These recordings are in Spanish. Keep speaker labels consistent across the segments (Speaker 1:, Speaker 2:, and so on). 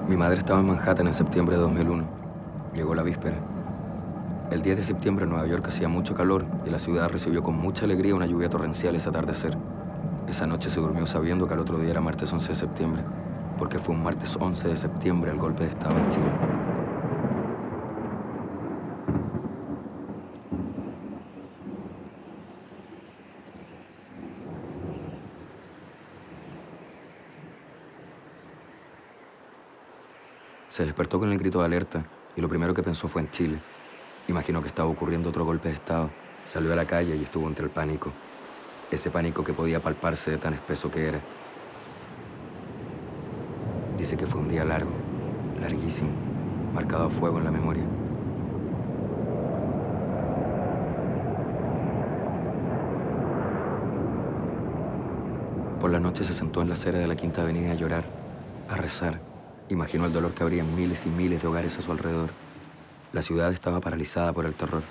Speaker 1: Mi madre estaba en Manhattan en septiembre de 2001. Llegó la víspera. El 10 de septiembre en Nueva York hacía mucho calor y la ciudad recibió con mucha alegría una lluvia torrencial ese atardecer. Esa noche se durmió sabiendo que al otro día era martes 11 de septiembre, porque fue un martes 11 de septiembre el golpe de Estado en Chile. Se despertó con el grito de alerta y lo primero que pensó fue en Chile. Imaginó que estaba ocurriendo otro golpe de Estado. Salió a la calle y estuvo entre el pánico. Ese pánico que podía palparse de tan espeso que era. Dice que fue un día largo, larguísimo, marcado a fuego en la memoria. Por la noche se sentó en la acera de la Quinta Avenida a llorar, a rezar. Imaginó el dolor que habría en miles y miles de hogares a su alrededor. La ciudad estaba paralizada por el terror.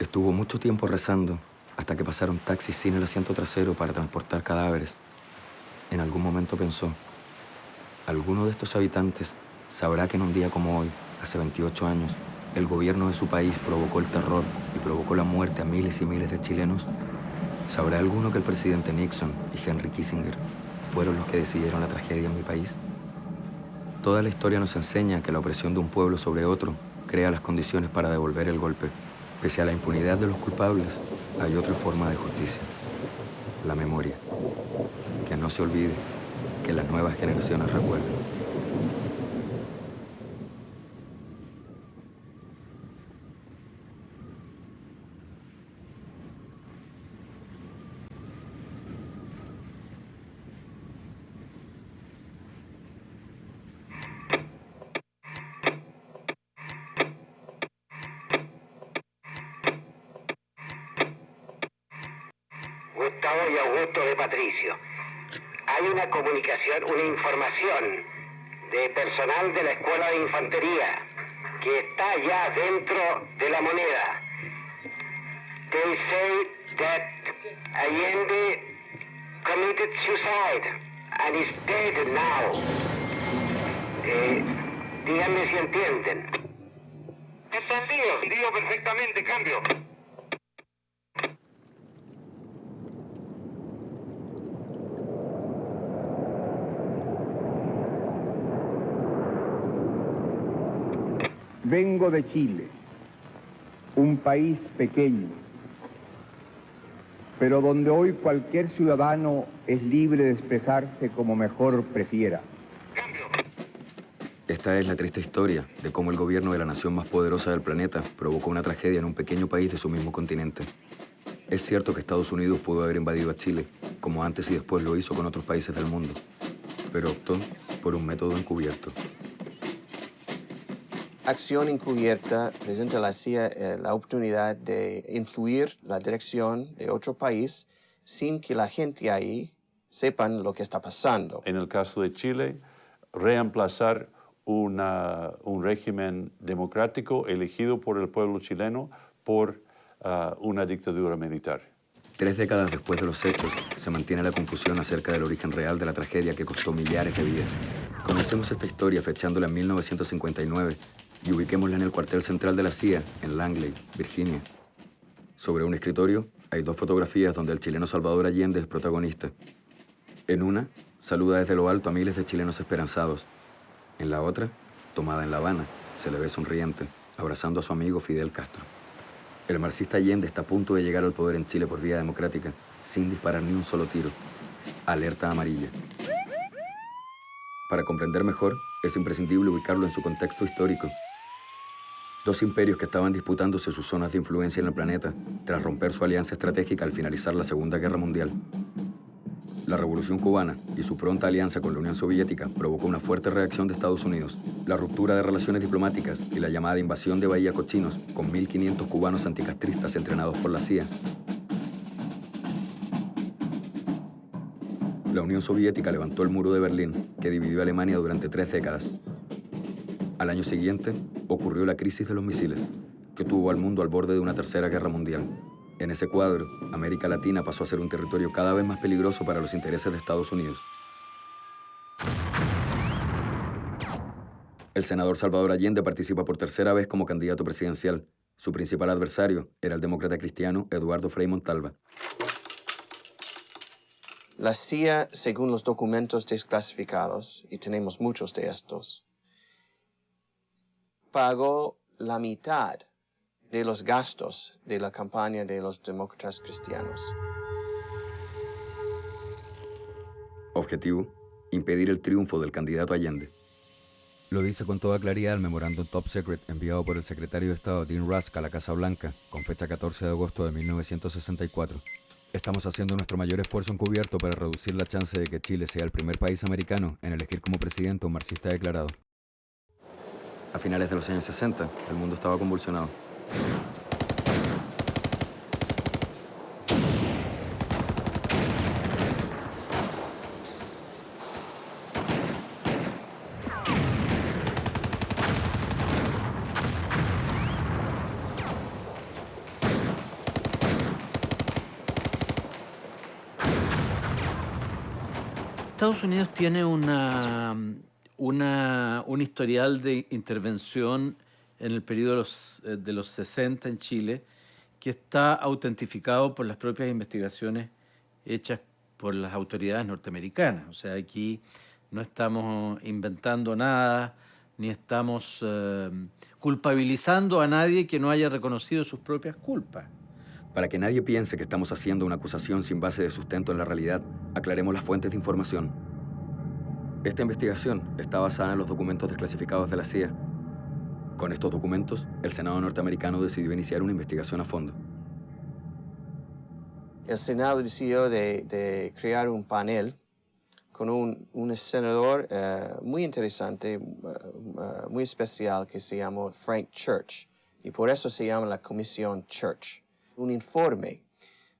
Speaker 1: Estuvo mucho tiempo rezando hasta que pasaron taxis sin el asiento trasero para transportar cadáveres. En algún momento pensó, alguno de estos habitantes sabrá que en un día como hoy, hace 28 años, el gobierno de su país provocó el terror y provocó la muerte a miles y miles de chilenos. ¿Sabrá alguno que el presidente Nixon y Henry Kissinger fueron los que decidieron la tragedia en mi país? Toda la historia nos enseña que la opresión de un pueblo sobre otro crea las condiciones para devolver el golpe. Pese a la impunidad de los culpables, hay otra forma de justicia: la memoria. Que no se olvide, que las nuevas generaciones recuerden.
Speaker 2: Gustavo y Augusto de Patricio. Hay una comunicación, una información de personal de la Escuela de Infantería que está ya dentro de la moneda. They say that Allende committed suicide and is dead now. Díganme si entienden.
Speaker 3: Entendido perfectamente, cambio.
Speaker 4: Vengo de Chile, un país pequeño, pero donde hoy cualquier ciudadano es libre de expresarse como mejor prefiera.
Speaker 1: Esta es la triste historia de cómo el gobierno de la nación más poderosa del planeta provocó una tragedia en un pequeño país de su mismo continente. Es cierto que Estados Unidos pudo haber invadido a Chile, como antes y después lo hizo con otros países del mundo, pero optó por un método encubierto.
Speaker 5: Acción encubierta presenta a la CIA la oportunidad de influir la dirección de otro país sin que la gente ahí sepan lo que está pasando.
Speaker 6: En el caso de Chile, reemplazar un régimen democrático elegido por el pueblo chileno por una dictadura militar.
Speaker 1: 3 décadas después de los hechos, se mantiene la confusión acerca del origen real de la tragedia que costó millares de vidas. Comencemos esta historia fechándola en 1959 y ubiquémosla en el cuartel central de la CIA, en Langley, Virginia. Sobre un escritorio hay 2 fotografías donde el chileno Salvador Allende es protagonista. En una, saluda desde lo alto a miles de chilenos esperanzados. En la otra, tomada en La Habana, se le ve sonriente, abrazando a su amigo Fidel Castro. El marxista Allende está a punto de llegar al poder en Chile por vía democrática, sin disparar ni un solo tiro. Alerta amarilla. Para comprender mejor, es imprescindible ubicarlo en su contexto histórico. 2 imperios que estaban disputándose sus zonas de influencia en el planeta tras romper su alianza estratégica al finalizar la Segunda Guerra Mundial. La Revolución Cubana y su pronta alianza con la Unión Soviética provocó una fuerte reacción de Estados Unidos. La ruptura de relaciones diplomáticas y la llamada invasión de Bahía Cochinos, con 1.500 cubanos anticastristas entrenados por la CIA. La Unión Soviética levantó el muro de Berlín, que dividió a Alemania durante 3 décadas. Al año siguiente, ocurrió la crisis de los misiles, que tuvo al mundo al borde de una tercera guerra mundial. En ese cuadro, América Latina pasó a ser un territorio cada vez más peligroso para los intereses de Estados Unidos. El senador Salvador Allende participa por tercera vez como candidato presidencial. Su principal adversario era el demócrata cristiano Eduardo Frei Montalva.
Speaker 5: La CIA, según los documentos desclasificados, y tenemos muchos de estos, pagó la mitad de los gastos de la campaña de los demócratas cristianos.
Speaker 1: Objetivo: impedir el triunfo del candidato Allende. Lo dice con toda claridad el memorándum Top Secret enviado por el secretario de Estado Dean Rusk a la Casa Blanca con fecha 14 de agosto de 1964. Estamos haciendo nuestro mayor esfuerzo encubierto para reducir la chance de que Chile sea el primer país americano en elegir como presidente a un marxista declarado. A finales de los años 60, el mundo estaba convulsionado.
Speaker 3: Estados Unidos tiene un historial de intervención en el periodo de los 60 en Chile que está autentificado por las propias investigaciones hechas por las autoridades norteamericanas. O sea, aquí no estamos inventando nada, ni estamos culpabilizando a nadie que no haya reconocido sus propias culpas.
Speaker 1: Para que nadie piense que estamos haciendo una acusación sin base de sustento en la realidad, aclaremos las fuentes de información. Esta investigación está basada en los documentos desclasificados de la CIA. Con estos documentos, el Senado norteamericano decidió iniciar una investigación a fondo.
Speaker 5: El Senado decidió de crear un panel con un senador muy interesante, muy especial, que se llama Frank Church, y por eso se llama la Comisión Church. Un informe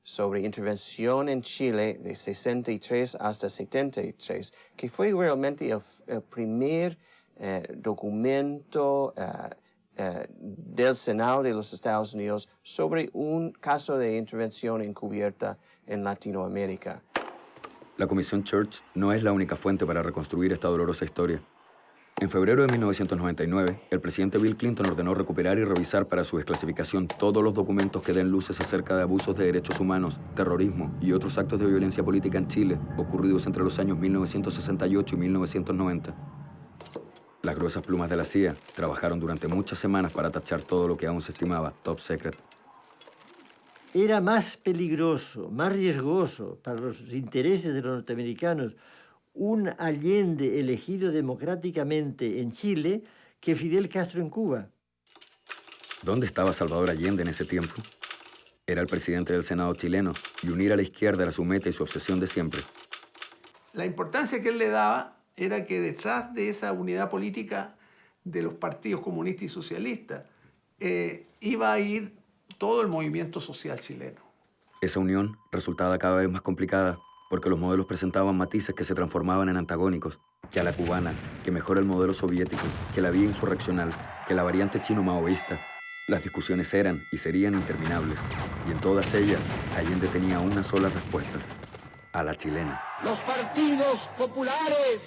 Speaker 5: sobre intervención en Chile de 63 hasta 73, que fue realmente el primer documento del Senado de los Estados Unidos sobre un caso de intervención encubierta en Latinoamérica.
Speaker 1: La Comisión Church no es la única fuente para reconstruir esta dolorosa historia. En febrero de 1999, el presidente Bill Clinton ordenó recuperar y revisar para su desclasificación todos los documentos que den luces acerca de abusos de derechos humanos, terrorismo y otros actos de violencia política en Chile ocurridos entre los años 1968 y 1990. Las gruesas plumas de la CIA trabajaron durante muchas semanas para tachar todo lo que aún se estimaba top secret.
Speaker 7: Era más peligroso, más riesgoso para los intereses de los norteamericanos un Allende elegido democráticamente en Chile que Fidel Castro en Cuba.
Speaker 1: ¿Dónde estaba Salvador Allende en ese tiempo? Era el presidente del Senado chileno y unir a la izquierda era su meta y su obsesión de siempre.
Speaker 8: La importancia que él le daba era que detrás de esa unidad política de los partidos comunistas y socialistas iba a ir todo el movimiento social chileno.
Speaker 1: Esa unión resultaba cada vez más complicada porque los modelos presentaban matices que se transformaban en antagónicos, que a la cubana, que mejora el modelo soviético, que la vía insurreccional, que la variante chino-maoísta. Las discusiones eran y serían interminables, y en todas ellas Allende tenía una sola respuesta: a la chilena.
Speaker 9: Los partidos populares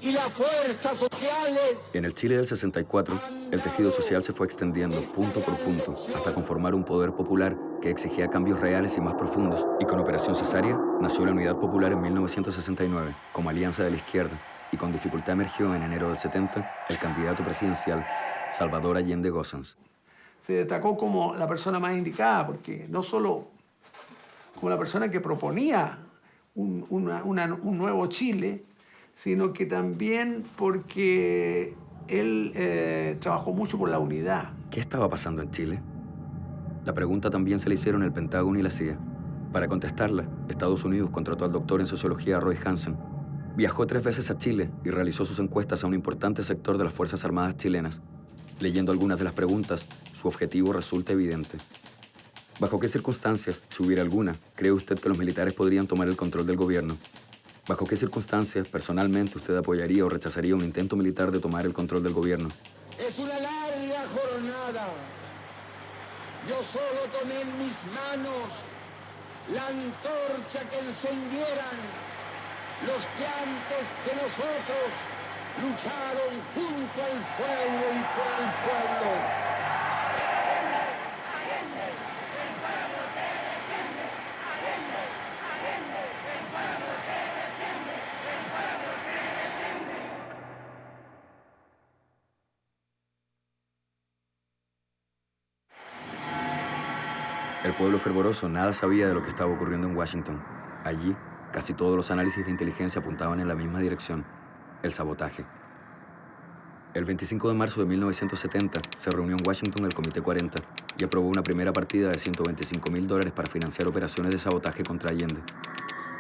Speaker 9: y las fuerzas sociales.
Speaker 1: En el Chile del 64, el tejido social se fue extendiendo punto por punto hasta conformar un poder popular que exigía cambios reales y más profundos. Y con Operación Cesárea nació la Unidad Popular en 1969 como alianza de la izquierda, y con dificultad emergió en enero del 70 el candidato presidencial Salvador Allende Gossens.
Speaker 8: Se destacó como la persona más indicada, porque no solo como la persona que proponía un nuevo Chile, sino que también porque él trabajó mucho por la unidad.
Speaker 1: ¿Qué estaba pasando en Chile? La pregunta también se le hicieron el Pentágono y la CIA. Para contestarla, Estados Unidos contrató al doctor en sociología Roy Hansen. Viajó 3 veces a Chile y realizó sus encuestas a un importante sector de las Fuerzas Armadas chilenas. Leyendo algunas de las preguntas, su objetivo resulta evidente. ¿Bajo qué circunstancias, si hubiera alguna, cree usted que los militares podrían tomar el control del gobierno? ¿Bajo qué circunstancias, personalmente, usted apoyaría o rechazaría un intento militar de tomar el control del gobierno?
Speaker 9: Es una larga jornada. Yo solo tomé en mis manos la antorcha que encendieran los que antes que nosotros lucharon junto al pueblo y por el pueblo.
Speaker 1: El pueblo fervoroso nada sabía de lo que estaba ocurriendo en Washington. Allí, casi todos los análisis de inteligencia apuntaban en la misma dirección: el sabotaje. El 25 de marzo de 1970 se reunió en Washington el Comité 40 y aprobó una primera partida de $125.000 para financiar operaciones de sabotaje contra Allende.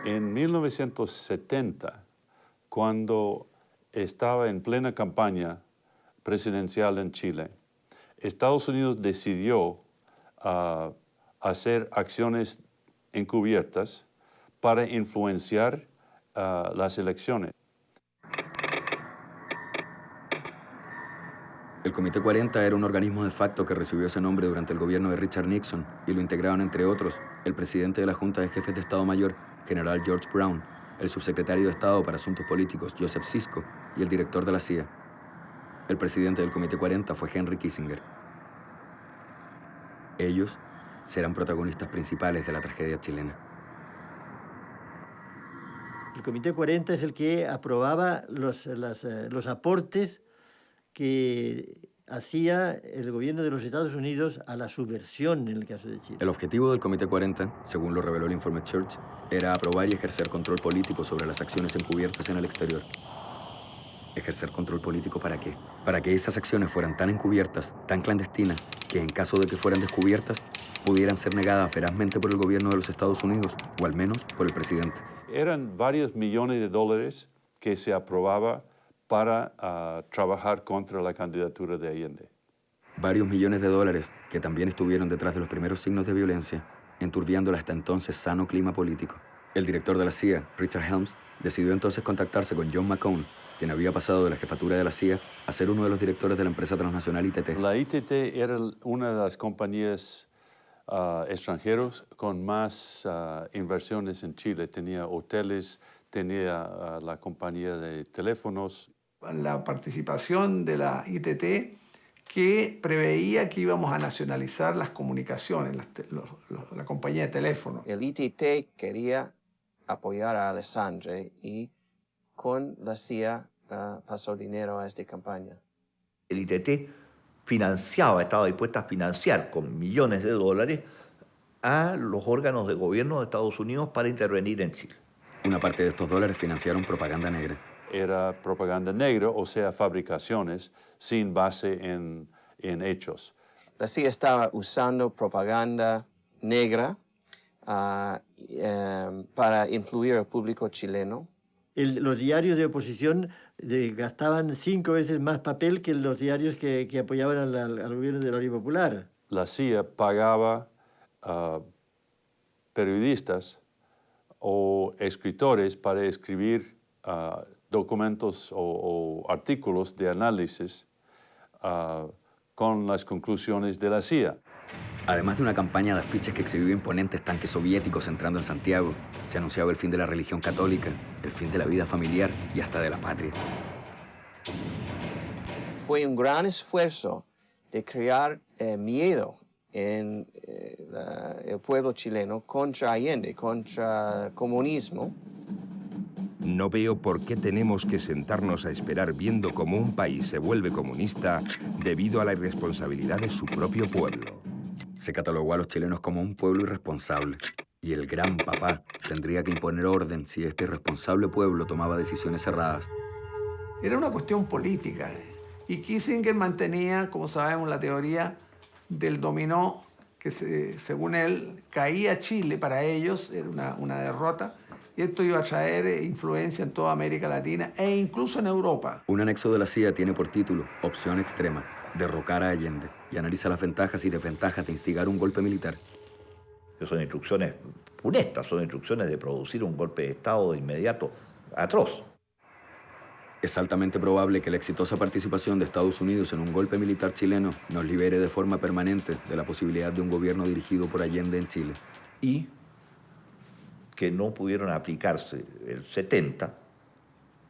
Speaker 6: En 1970, cuando estaba en plena campaña presidencial en Chile, Estados Unidos decidió hacer acciones encubiertas para influenciar las elecciones.
Speaker 1: El Comité 40 era un organismo de facto que recibió ese nombre durante el gobierno de Richard Nixon y lo integraban, entre otros, el presidente de la Junta de Jefes de Estado Mayor, general George Brown, el subsecretario de Estado para Asuntos Políticos, Joseph Sisko, y el director de la CIA. El presidente del Comité 40 fue Henry Kissinger. Ellos serán protagonistas principales de la tragedia chilena.
Speaker 7: El Comité 40 es el que aprobaba los aportes que hacía el gobierno de los Estados Unidos a la subversión en el caso de Chile.
Speaker 1: El objetivo del Comité 40, según lo reveló el informe Church, era aprobar y ejercer control político sobre las acciones encubiertas en el exterior. ¿Ejercer control político para qué? Para que esas acciones fueran tan encubiertas, tan clandestinas, que en caso de que fueran descubiertas, pudieran ser negadas ferazmente por el gobierno de los Estados Unidos, o al menos por el presidente.
Speaker 6: Eran varios millones de dólares que se aprobaba para trabajar contra la candidatura de Allende.
Speaker 1: Varios millones de dólares que también estuvieron detrás de los primeros signos de violencia, enturbiando el hasta entonces sano clima político. El director de la CIA, Richard Helms, decidió entonces contactarse con John McCone, quien había pasado de la jefatura de la CIA a ser uno de los directores de la empresa transnacional ITT.
Speaker 6: La ITT era una de las compañías extranjeras con más inversiones en Chile. Tenía hoteles, tenía la compañía de teléfonos.
Speaker 8: La participación de la ITT que preveía que íbamos a nacionalizar las comunicaciones, la compañía de teléfono.
Speaker 5: El ITT quería apoyar a Alessandri y con la CIA pasó dinero a esta campaña.
Speaker 10: El ITT financiaba, estaba dispuesta a financiar con millones de dólares a los órganos de gobierno de Estados Unidos para intervenir en Chile.
Speaker 1: Una parte de estos dólares financiaron propaganda negra.
Speaker 6: Era propaganda negra, o sea, fabricaciones sin base en hechos.
Speaker 5: La CIA estaba usando propaganda negra para influir al público chileno.
Speaker 7: Los diarios de oposición gastaban 5 veces más papel que los diarios que apoyaban al gobierno de la Unidad Popular.
Speaker 6: La CIA pagaba periodistas o escritores para escribir documentos o artículos de análisis con las conclusiones de la CIA.
Speaker 1: Además de una campaña de afiches que exhibió imponentes tanques soviéticos entrando en Santiago, se anunciaba el fin de la religión católica, el fin de la vida familiar y hasta de la patria.
Speaker 5: Fue un gran esfuerzo de crear miedo en el pueblo chileno contra Allende, contra el comunismo.
Speaker 11: No veo por qué tenemos que sentarnos a esperar viendo cómo un país se vuelve comunista debido a la irresponsabilidad de su propio pueblo.
Speaker 1: Se catalogó a los chilenos como un pueblo irresponsable, y el gran papá tendría que imponer orden si este irresponsable pueblo tomaba decisiones erradas.
Speaker 8: Era una cuestión política, y Kissinger mantenía, como sabemos, la teoría del dominó, que según él caía Chile para ellos, era una derrota, y esto iba a traer influencia en toda América Latina e incluso en Europa.
Speaker 1: Un anexo de la CIA tiene por título Opción Extrema, derrocar a Allende, y analiza las ventajas y desventajas de instigar un golpe militar.
Speaker 10: Son instrucciones funestas, son instrucciones de producir un golpe de Estado de inmediato atroz.
Speaker 1: Es altamente probable que la exitosa participación de Estados Unidos en un golpe militar chileno nos libere de forma permanente de la posibilidad de un gobierno dirigido por Allende en Chile.
Speaker 10: Y que no pudieron aplicarse el 70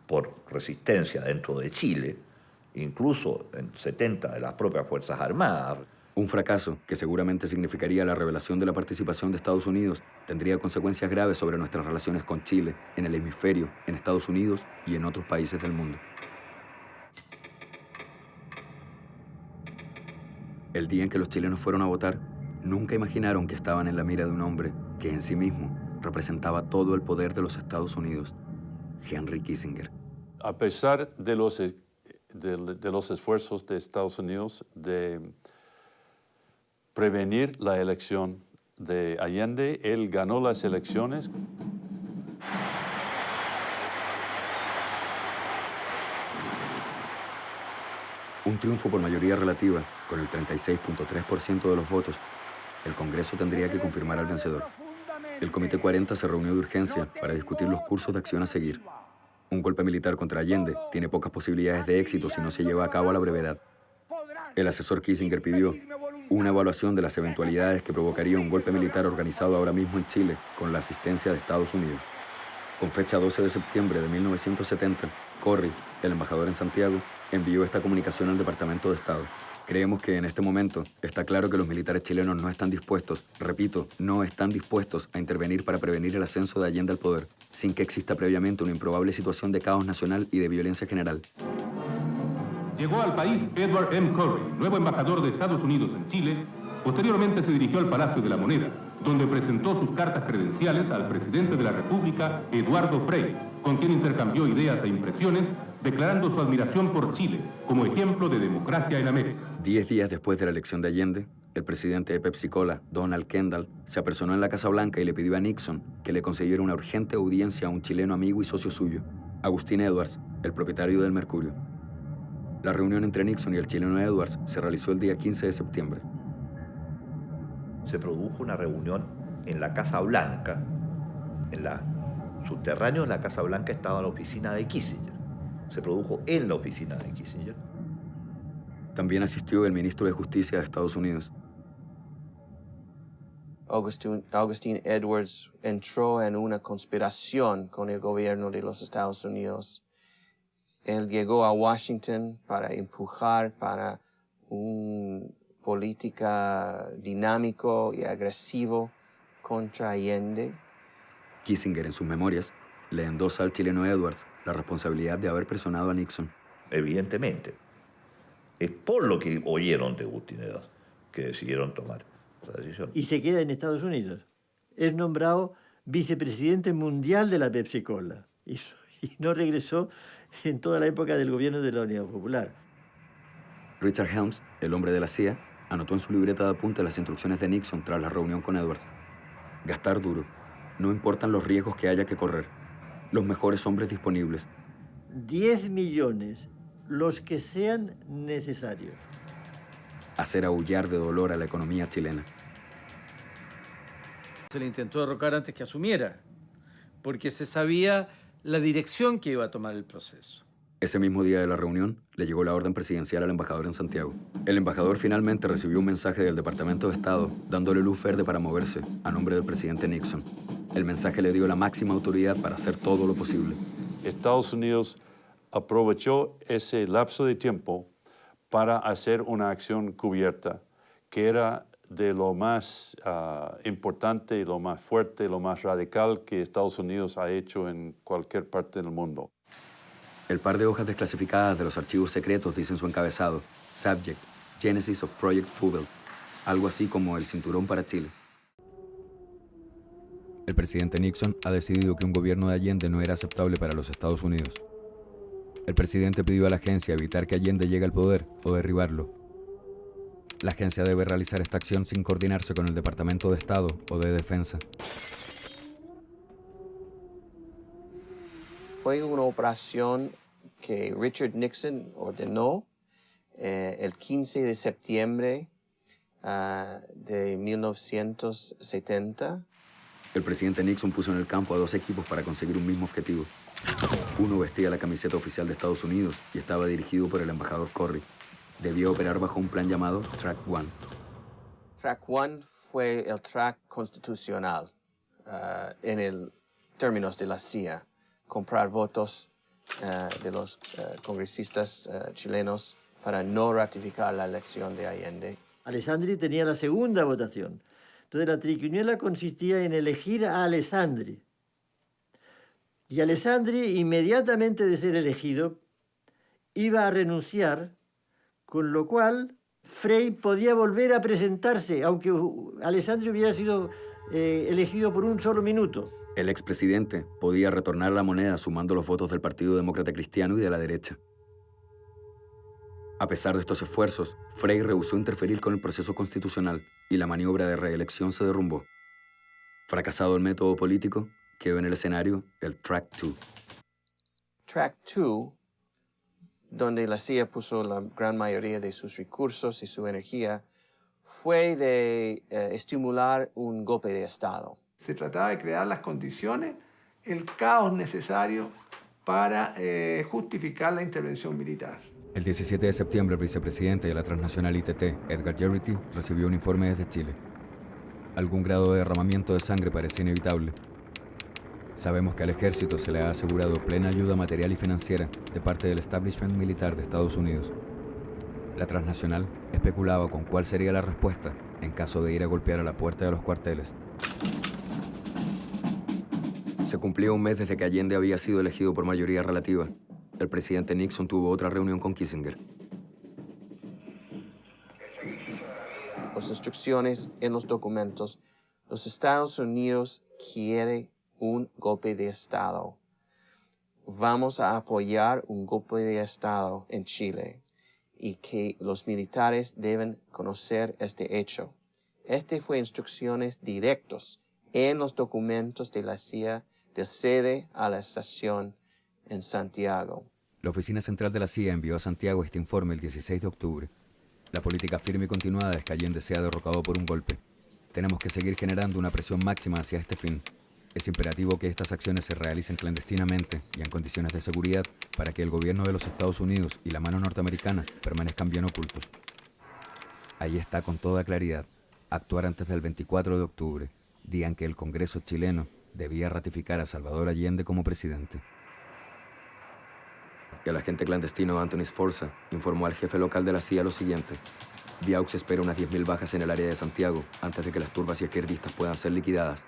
Speaker 10: por resistencia dentro de Chile, incluso en 70 de las propias Fuerzas Armadas.
Speaker 1: Un fracaso que seguramente significaría la revelación de la participación de Estados Unidos tendría consecuencias graves sobre nuestras relaciones con Chile, en el hemisferio, en Estados Unidos y en otros países del mundo. El día en que los chilenos fueron a votar, nunca imaginaron que estaban en la mira de un hombre que en sí mismo representaba todo el poder de los Estados Unidos, Henry Kissinger.
Speaker 6: A pesar de los esfuerzos de Estados Unidos de prevenir la elección de Allende, él ganó las elecciones.
Speaker 1: Un triunfo por mayoría relativa, con el 36.3% de los votos. El Congreso tendría que confirmar al vencedor. El Comité 40 se reunió de urgencia para discutir los cursos de acción a seguir. Un golpe militar contra Allende tiene pocas posibilidades de éxito si no se lleva a cabo a la brevedad. El asesor Kissinger pidió una evaluación de las eventualidades que provocaría un golpe militar organizado ahora mismo en Chile con la asistencia de Estados Unidos. Con fecha 12 de septiembre de 1970, Corry, el embajador en Santiago, envió esta comunicación al Departamento de Estado. Creemos que en este momento está claro que los militares chilenos no están dispuestos, repito, no están dispuestos a intervenir para prevenir el ascenso de Allende al poder, sin que exista previamente una improbable situación de caos nacional y de violencia general.
Speaker 12: Llegó al país Edward M. Corry, nuevo embajador de Estados Unidos en Chile. Posteriormente se dirigió al Palacio de la Moneda, donde presentó sus cartas credenciales al presidente de la República, Eduardo Frei, con quien intercambió ideas e impresiones, declarando su admiración por Chile como ejemplo de democracia en América.
Speaker 1: 10 días después de la elección de Allende, el presidente de Pepsi Cola, Donald Kendall, se apersonó en la Casa Blanca y le pidió a Nixon que le concediera una urgente audiencia a un chileno amigo y socio suyo, Agustín Edwards, el propietario del Mercurio. La reunión entre Nixon y el chileno Edwards se realizó el día 15 de septiembre.
Speaker 10: Se produjo una reunión en la Casa Blanca, subterráneo de la Casa Blanca estaba la oficina de Kissinger. Se produjo en la oficina de Kissinger.
Speaker 1: También asistió el ministro de Justicia de Estados Unidos.
Speaker 5: Augustine Edwards entró en una conspiración con el gobierno de los Estados Unidos. Él llegó a Washington para empujar para una política dinámico y agresivo contra Allende.
Speaker 1: Kissinger, en sus memorias, le endosa al chileno Edwards la responsabilidad de haber presionado a Nixon.
Speaker 10: Evidentemente, es por lo que oyeron de Agustín Edwards que decidieron tomar esa decisión.
Speaker 7: Y se queda en Estados Unidos. Es nombrado vicepresidente mundial de la Pepsi Cola. Y no regresó en toda la época del gobierno de la Unidad Popular.
Speaker 1: Richard Helms, el hombre de la CIA, anotó en su libreta de apuntes las instrucciones de Nixon tras la reunión con Edwards. Gastar duro. No importan los riesgos que haya que correr. Los mejores hombres disponibles.
Speaker 7: 10 millones, los que sean necesarios.
Speaker 1: Hacer aullar de dolor a la economía chilena.
Speaker 3: Se le intentó derrocar antes que asumiera, porque se sabía la dirección que iba a tomar el proceso.
Speaker 1: Ese mismo día de la reunión, le llegó la orden presidencial al embajador en Santiago. El embajador finalmente recibió un mensaje del Departamento de Estado dándole luz verde para moverse a nombre del presidente Nixon. El mensaje le dio la máxima autoridad para hacer todo lo posible.
Speaker 6: Estados Unidos aprovechó ese lapso de tiempo para hacer una acción cubierta, que era de lo más importante, lo más fuerte, lo más radical que Estados Unidos ha hecho en cualquier parte del mundo.
Speaker 1: El par de hojas desclasificadas de los archivos secretos dice en su encabezado, Subject, Genesis of Project Fugel, algo así como el cinturón para Chile. El presidente Nixon ha decidido que un gobierno de Allende no era aceptable para los Estados Unidos. El presidente pidió a la agencia evitar que Allende llegue al poder o derribarlo. La agencia debe realizar esta acción sin coordinarse con el Departamento de Estado o de Defensa.
Speaker 5: Fue una operación que Richard Nixon ordenó el 15 de septiembre de 1970.
Speaker 1: El presidente Nixon puso en el campo a 2 equipos para conseguir un mismo objetivo. Uno vestía la camiseta oficial de Estados Unidos y estaba dirigido por el embajador Corry. Debía operar bajo un plan llamado Track One.
Speaker 5: Track One fue el track constitucional en términos de la CIA. Comprar votos de los congresistas chilenos para no ratificar la elección de Allende.
Speaker 7: Alessandri tenía la segunda votación. Entonces la triquiñuela consistía en elegir a Alessandri. Y Alessandri, inmediatamente de ser elegido, iba a renunciar, con lo cual Frei podía volver a presentarse, aunque Alessandri hubiera sido elegido por un solo minuto.
Speaker 1: El expresidente podía retornar la moneda sumando los votos del Partido Demócrata Cristiano y de la derecha. A pesar de estos esfuerzos, Frei rehusó interferir con el proceso constitucional y la maniobra de reelección se derrumbó. Fracasado el método político, quedó en el escenario el Track 2.
Speaker 5: Track 2, donde la CIA puso la gran mayoría de sus recursos y su energía, fue de estimular un golpe de Estado.
Speaker 8: Se trataba de crear las condiciones, el caos necesario para justificar la intervención militar.
Speaker 1: El 17 de septiembre, el vicepresidente de la transnacional ITT, Edgar Jerity, recibió un informe desde Chile. Algún grado de derramamiento de sangre parecía inevitable. Sabemos que al ejército se le ha asegurado plena ayuda material y financiera de parte del establishment militar de Estados Unidos. La transnacional especulaba con cuál sería la respuesta en caso de ir a golpear a la puerta de los cuarteles. Se cumplía un mes desde que Allende había sido elegido por mayoría relativa. El presidente Nixon tuvo otra reunión con Kissinger.
Speaker 5: Las instrucciones en los documentos, los Estados Unidos quiere un golpe de Estado. Vamos a apoyar un golpe de Estado en Chile y que los militares deben conocer este hecho. Este fue instrucciones directas en los documentos de la CIA de sede a la estación en Santiago.
Speaker 1: La oficina central de la CIA envió a Santiago este informe el 16 de octubre. La política firme y continuada es que Allende sea derrocado por un golpe. Tenemos que seguir generando una presión máxima hacia este fin. Es imperativo que estas acciones se realicen clandestinamente y en condiciones de seguridad para que el gobierno de los Estados Unidos y la mano norteamericana permanezcan bien ocultos. Ahí está con toda claridad: actuar antes del 24 de octubre, día en que el Congreso chileno debía ratificar a Salvador Allende como presidente. El agente clandestino Anthony Sforza informó al jefe local de la CIA lo siguiente: Viaux espera unas 10.000 bajas en el área de Santiago antes de que las turbas izquierdistas puedan ser liquidadas.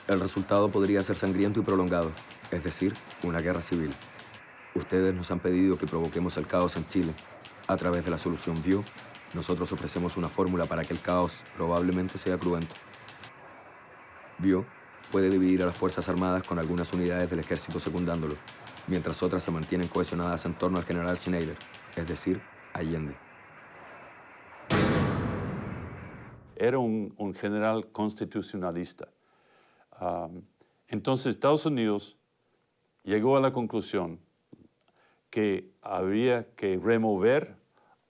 Speaker 1: El resultado podría ser sangriento y prolongado, es decir, una guerra civil. Ustedes nos han pedido que provoquemos el caos en Chile. A través de la solución View, nosotros ofrecemos una fórmula para que el caos probablemente sea cruento. View puede dividir a las Fuerzas Armadas con algunas unidades del ejército secundándolo, mientras otras se mantienen cohesionadas en torno al general Schneider, es decir, Allende.
Speaker 6: Era un general constitucionalista. Entonces Estados Unidos llegó a la conclusión que había que remover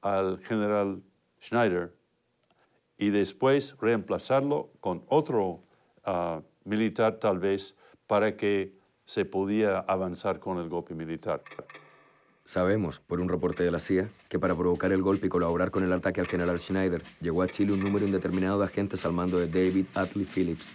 Speaker 6: al general Schneider y después reemplazarlo con otro militar tal vez para que se podía avanzar con el golpe militar.
Speaker 1: Sabemos, por un reporte de la CIA, que para provocar el golpe y colaborar con el ataque al general Schneider, llegó a Chile un número indeterminado de agentes al mando de David Atlee Phillips.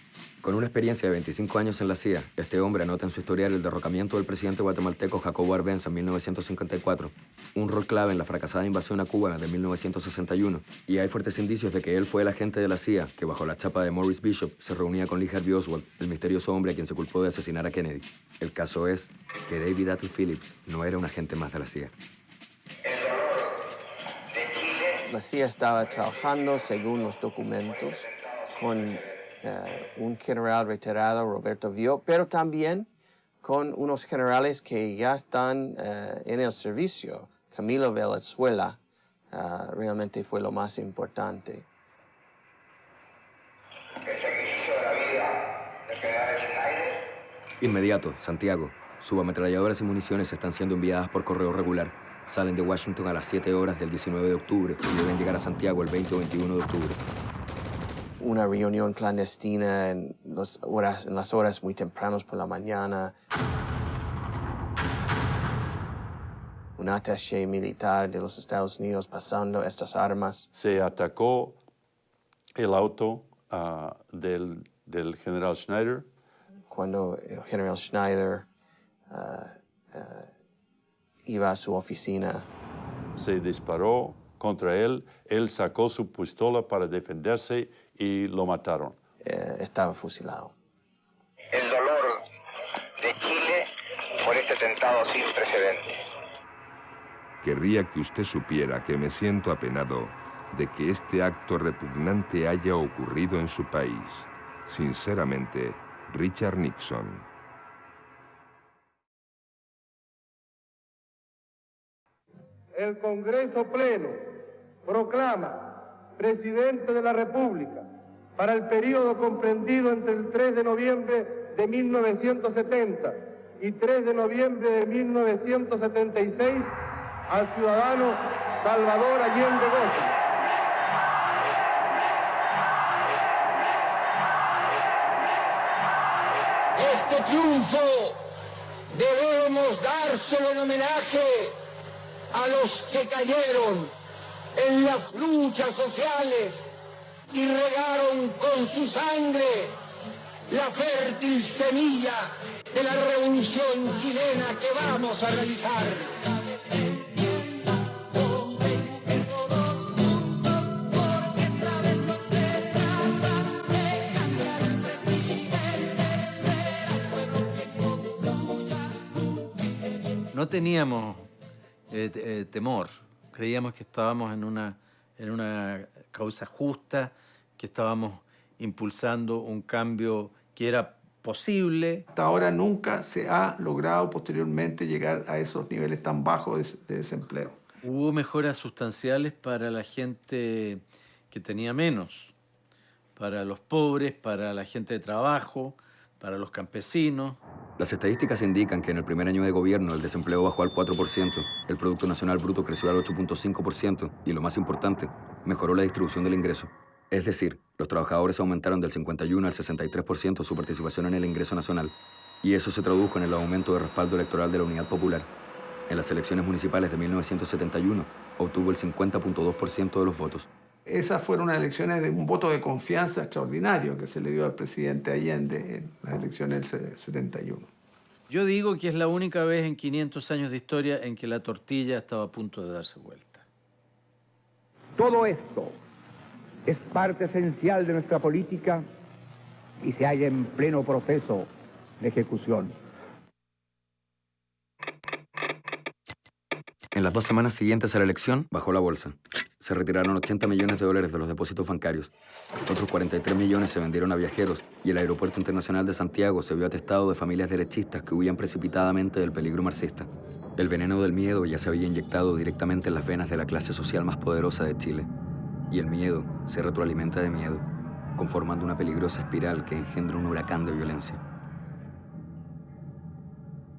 Speaker 1: Con una experiencia de 25 años en la CIA, este hombre anota en su historial el derrocamiento del presidente guatemalteco Jacobo Arbenza en 1954, un rol clave en la fracasada invasión a Cuba de 1961, y hay fuertes indicios de que él fue el agente de la CIA que, bajo la chapa de Maurice Bishop, se reunía con Lee Harvey Oswald, el misterioso hombre a quien se culpó de asesinar a Kennedy. El caso es que David Atlee Phillips no era un agente más de la CIA.
Speaker 5: La CIA estaba trabajando, según los documentos, con un general retirado, Roberto Vio, pero también con unos generales que ya están en el servicio. Camilo Valenzuela realmente fue lo más importante.
Speaker 1: Inmediato, Santiago. Subametralladoras y municiones están siendo enviadas por correo regular. Salen de Washington a las 7 horas del 19 de octubre y deben llegar a Santiago el 20 o 21 de octubre.
Speaker 5: Una reunión clandestina en las horas muy tempranas por la mañana. Un attaché militar de los Estados Unidos pasando estas armas.
Speaker 6: Se atacó el auto del general Schneider.
Speaker 5: Cuando el general Schneider iba a su oficina.
Speaker 6: Se disparó contra él, él sacó su pistola para defenderse y lo mataron.
Speaker 5: Estaba fusilado.
Speaker 2: El dolor de Chile por este atentado sin precedentes.
Speaker 11: Querría que usted supiera que me siento apenado de que este acto repugnante haya ocurrido en su país. Sinceramente, Richard Nixon.
Speaker 9: El Congreso Pleno proclama presidente de la República para el periodo comprendido entre el 3 de noviembre de 1970 y 3 de noviembre de 1976 al ciudadano Salvador Allende Gómez.
Speaker 13: Este triunfo debemos dárselo en homenaje a los que cayeron en las luchas sociales y regaron con su sangre la fértil semilla de la revolución chilena que vamos a realizar.
Speaker 3: No teníamos temor, creíamos que estábamos en una causa justa, que estábamos impulsando un cambio que era posible.
Speaker 8: Hasta ahora nunca se ha logrado posteriormente llegar a esos niveles tan bajos de desempleo.
Speaker 3: Hubo mejoras sustanciales para la gente que tenía menos, para los pobres, para la gente de trabajo, para los campesinos.
Speaker 1: Las estadísticas indican que en el primer año de gobierno el desempleo bajó al 4%, el Producto Nacional Bruto creció al 8.5% y, lo más importante, mejoró la distribución del ingreso. Es decir, los trabajadores aumentaron del 51 al 63% su participación en el ingreso nacional, y eso se tradujo en el aumento de respaldo electoral de la Unidad Popular. En las elecciones municipales de 1971 obtuvo el 50.2% de los votos.
Speaker 8: Esas fueron unas elecciones de un voto de confianza extraordinario que se le dio al presidente Allende en las elecciones del 71.
Speaker 3: Yo digo que es la única vez en 500 años de historia en que la tortilla estaba a punto de darse vuelta.
Speaker 4: Todo esto es parte esencial de nuestra política y se halla en pleno proceso de ejecución.
Speaker 1: En las 2 semanas siguientes a la elección, bajó la bolsa. Se retiraron $80 millones de los depósitos bancarios. Otros 43 millones se vendieron a viajeros y el Aeropuerto Internacional de Santiago se vio atestado de familias derechistas que huían precipitadamente del peligro marxista. El veneno del miedo ya se había inyectado directamente en las venas de la clase social más poderosa de Chile. Y el miedo se retroalimenta de miedo, conformando una peligrosa espiral que engendra un huracán de violencia.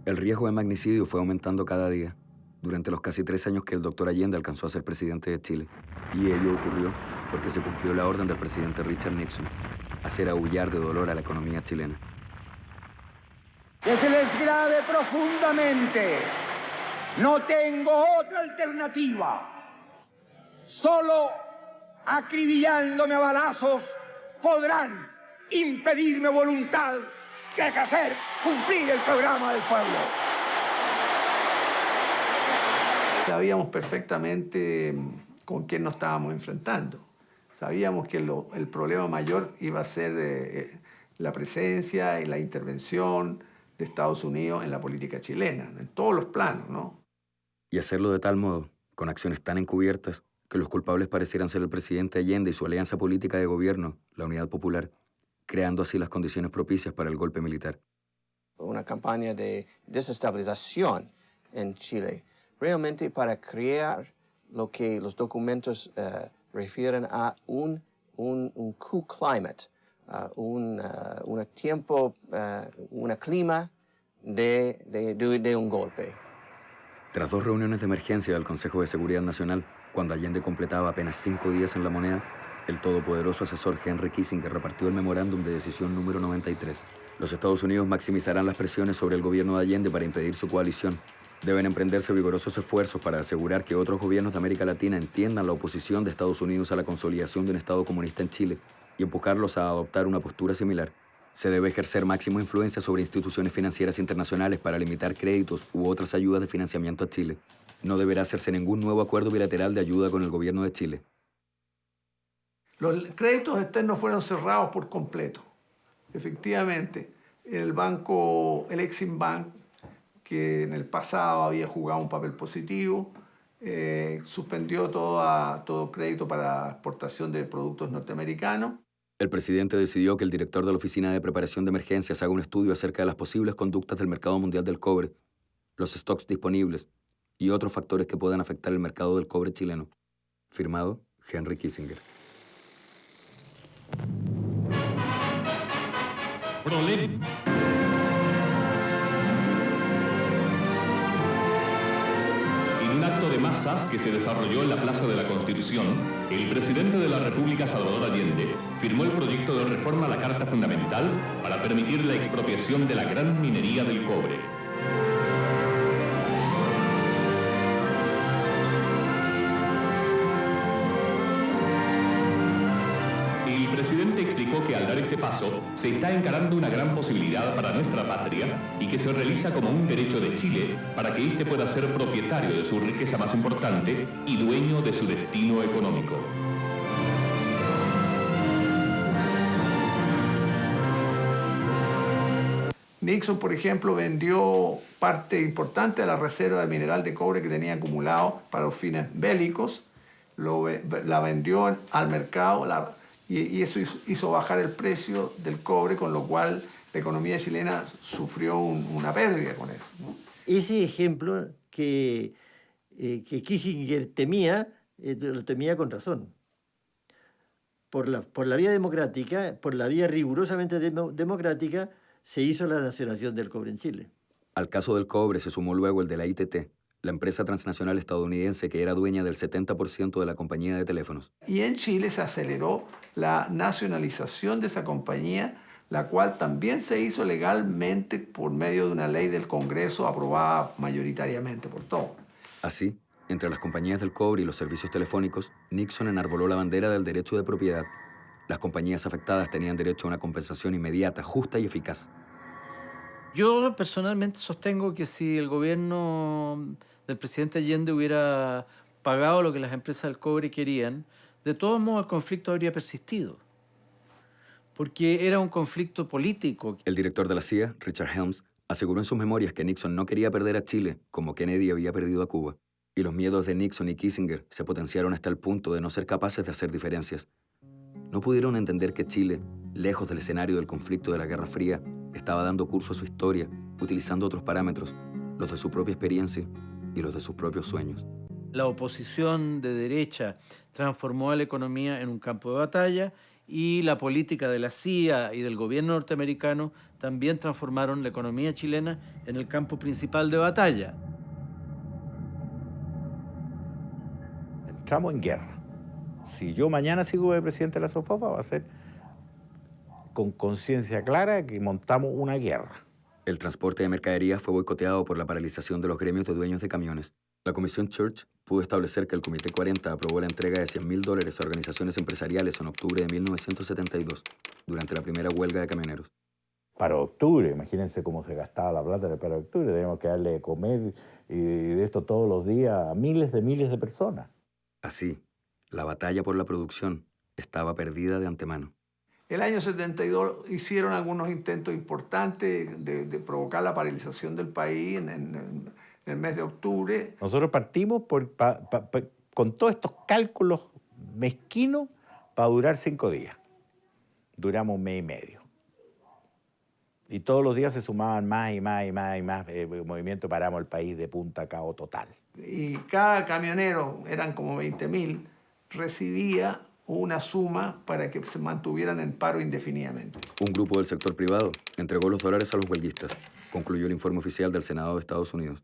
Speaker 1: El riesgo de magnicidio fue aumentando cada día durante los casi 3 años que el doctor Allende alcanzó a ser presidente de Chile. Y ello ocurrió porque se cumplió la orden del presidente Richard Nixon, hacer aullar de dolor a la economía chilena.
Speaker 9: Que se les grave profundamente. No tengo otra alternativa. Solo acribillándome a balazos podrán impedirme voluntad de hacer cumplir el programa del pueblo.
Speaker 8: Sabíamos perfectamente con quién nos estábamos enfrentando. Sabíamos que el problema mayor iba a ser la presencia y la intervención de Estados Unidos en la política chilena, en todos los planos, ¿no?
Speaker 1: Y hacerlo de tal modo, con acciones tan encubiertas, que los culpables parecieran ser el presidente Allende y su alianza política de gobierno, la Unidad Popular, creando así las condiciones propicias para el golpe militar.
Speaker 5: Una campaña de desestabilización en Chile, realmente para crear lo que los documentos refieren a un coup climate, un clima de un golpe.
Speaker 1: Tras 2 reuniones de emergencia del Consejo de Seguridad Nacional, cuando Allende completaba apenas 5 días en la moneda, el todopoderoso asesor Henry Kissinger repartió el memorándum de decisión número 93. Los Estados Unidos maximizarán las presiones sobre el gobierno de Allende para impedir su coalición. Deben emprenderse vigorosos esfuerzos para asegurar que otros gobiernos de América Latina entiendan la oposición de Estados Unidos a la consolidación de un Estado comunista en Chile y empujarlos a adoptar una postura similar. Se debe ejercer máxima influencia sobre instituciones financieras internacionales para limitar créditos u otras ayudas de financiamiento a Chile. No deberá hacerse ningún nuevo acuerdo bilateral de ayuda con el gobierno de Chile.
Speaker 8: Los créditos externos fueron cerrados por completo. Efectivamente, el Exim Bank, que en el pasado había jugado un papel positivo, suspendió todo crédito para exportación de productos norteamericanos.
Speaker 1: El presidente decidió que el director de la Oficina de Preparación de Emergencias haga un estudio acerca de las posibles conductas del mercado mundial del cobre, los stocks disponibles y otros factores que puedan afectar el mercado del cobre chileno. Firmado, Henry Kissinger.
Speaker 12: Prolén. En un acto de masas que se desarrolló en la Plaza de la Constitución, el presidente de la República, Salvador Allende, firmó el proyecto de reforma a la Carta Fundamental para permitir la expropiación de la gran minería del cobre. El presidente explicó que al dar este paso se está encarando una gran posibilidad para nuestra patria y que se realiza como un derecho de Chile para que éste pueda ser propietario de su riqueza más importante y dueño de su destino económico.
Speaker 8: Nixon, por ejemplo, vendió parte importante de la reserva de mineral de cobre que tenía acumulado para los fines bélicos, la vendió al mercado, y eso hizo bajar el precio del cobre, con lo cual la economía chilena sufrió una pérdida con eso, ¿no?
Speaker 7: Ese ejemplo que Kissinger temía, lo temía con razón. Por la vía democrática, por la vía rigurosamente democrática, se hizo la nacionalización del cobre en Chile.
Speaker 1: Al caso del cobre se sumó luego el de la ITT, la empresa transnacional estadounidense que era dueña del 70% de la compañía de teléfonos.
Speaker 8: Y en Chile se aceleró la nacionalización de esa compañía, la cual también se hizo legalmente por medio de una ley del Congreso aprobada mayoritariamente por todos.
Speaker 1: Así, entre las compañías del cobre y los servicios telefónicos, Nixon enarboló la bandera del derecho de propiedad. Las compañías afectadas tenían derecho a una compensación inmediata, justa y eficaz.
Speaker 3: Yo personalmente sostengo que si el gobierno del presidente Allende hubiera pagado lo que las empresas del cobre querían, de todos modos el conflicto habría persistido, porque era un conflicto político.
Speaker 1: El director de la CIA, Richard Helms, aseguró en sus memorias que Nixon no quería perder a Chile como Kennedy había perdido a Cuba, y los miedos de Nixon y Kissinger se potenciaron hasta el punto de no ser capaces de hacer diferencias. No pudieron entender que Chile, lejos del escenario del conflicto de la Guerra Fría, estaba dando curso a su historia, utilizando otros parámetros, los de su propia experiencia y los de sus propios sueños.
Speaker 3: La oposición de derecha transformó a la economía en un campo de batalla y la política de la CIA y del gobierno norteamericano también transformaron la economía chilena en el campo principal de batalla.
Speaker 14: Entramos en guerra. Si yo mañana sigo de presidente de la SOFOFA, va a ser con conciencia clara que montamos una guerra.
Speaker 1: El transporte de mercaderías fue boicoteado por la paralización de los gremios de dueños de camiones. La Comisión Church pudo establecer que el Comité 40 aprobó la entrega de $100.000 a organizaciones empresariales en octubre de 1972, durante la primera huelga de camioneros.
Speaker 14: Para octubre, imagínense cómo se gastaba la plata para octubre, teníamos que darle de comer y de esto todos los días a miles de personas.
Speaker 1: Así, la batalla por la producción estaba perdida de antemano.
Speaker 8: El año 72 hicieron algunos intentos importantes de provocar la paralización del país en el mes de octubre.
Speaker 14: Nosotros partimos con todos estos cálculos mezquinos para durar 5 días. Duramos un mes y medio. Y todos los días se sumaban más y más movimiento, paramos el país de punta a cabo total.
Speaker 8: Y cada camionero, eran como 20.000, recibía una suma para que se mantuvieran en paro indefinidamente.
Speaker 1: Un grupo del sector privado entregó los dólares a los huelguistas, concluyó el informe oficial del Senado de Estados Unidos.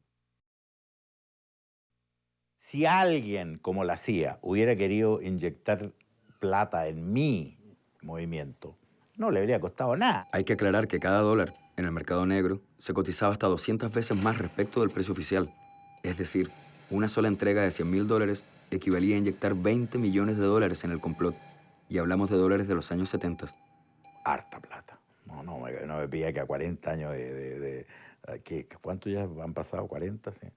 Speaker 14: Si alguien como la CIA hubiera querido inyectar plata en mi movimiento, no le habría costado nada.
Speaker 1: Hay que aclarar que cada dólar en el mercado negro se cotizaba hasta 200 veces más respecto del precio oficial. Es decir, una sola entrega de $100.000 equivalía a inyectar $20 millones en el complot. Y hablamos de dólares de los años 70.
Speaker 14: Harta plata. No me pilla que a 40 años ¿cuánto ya han pasado? 40, sí.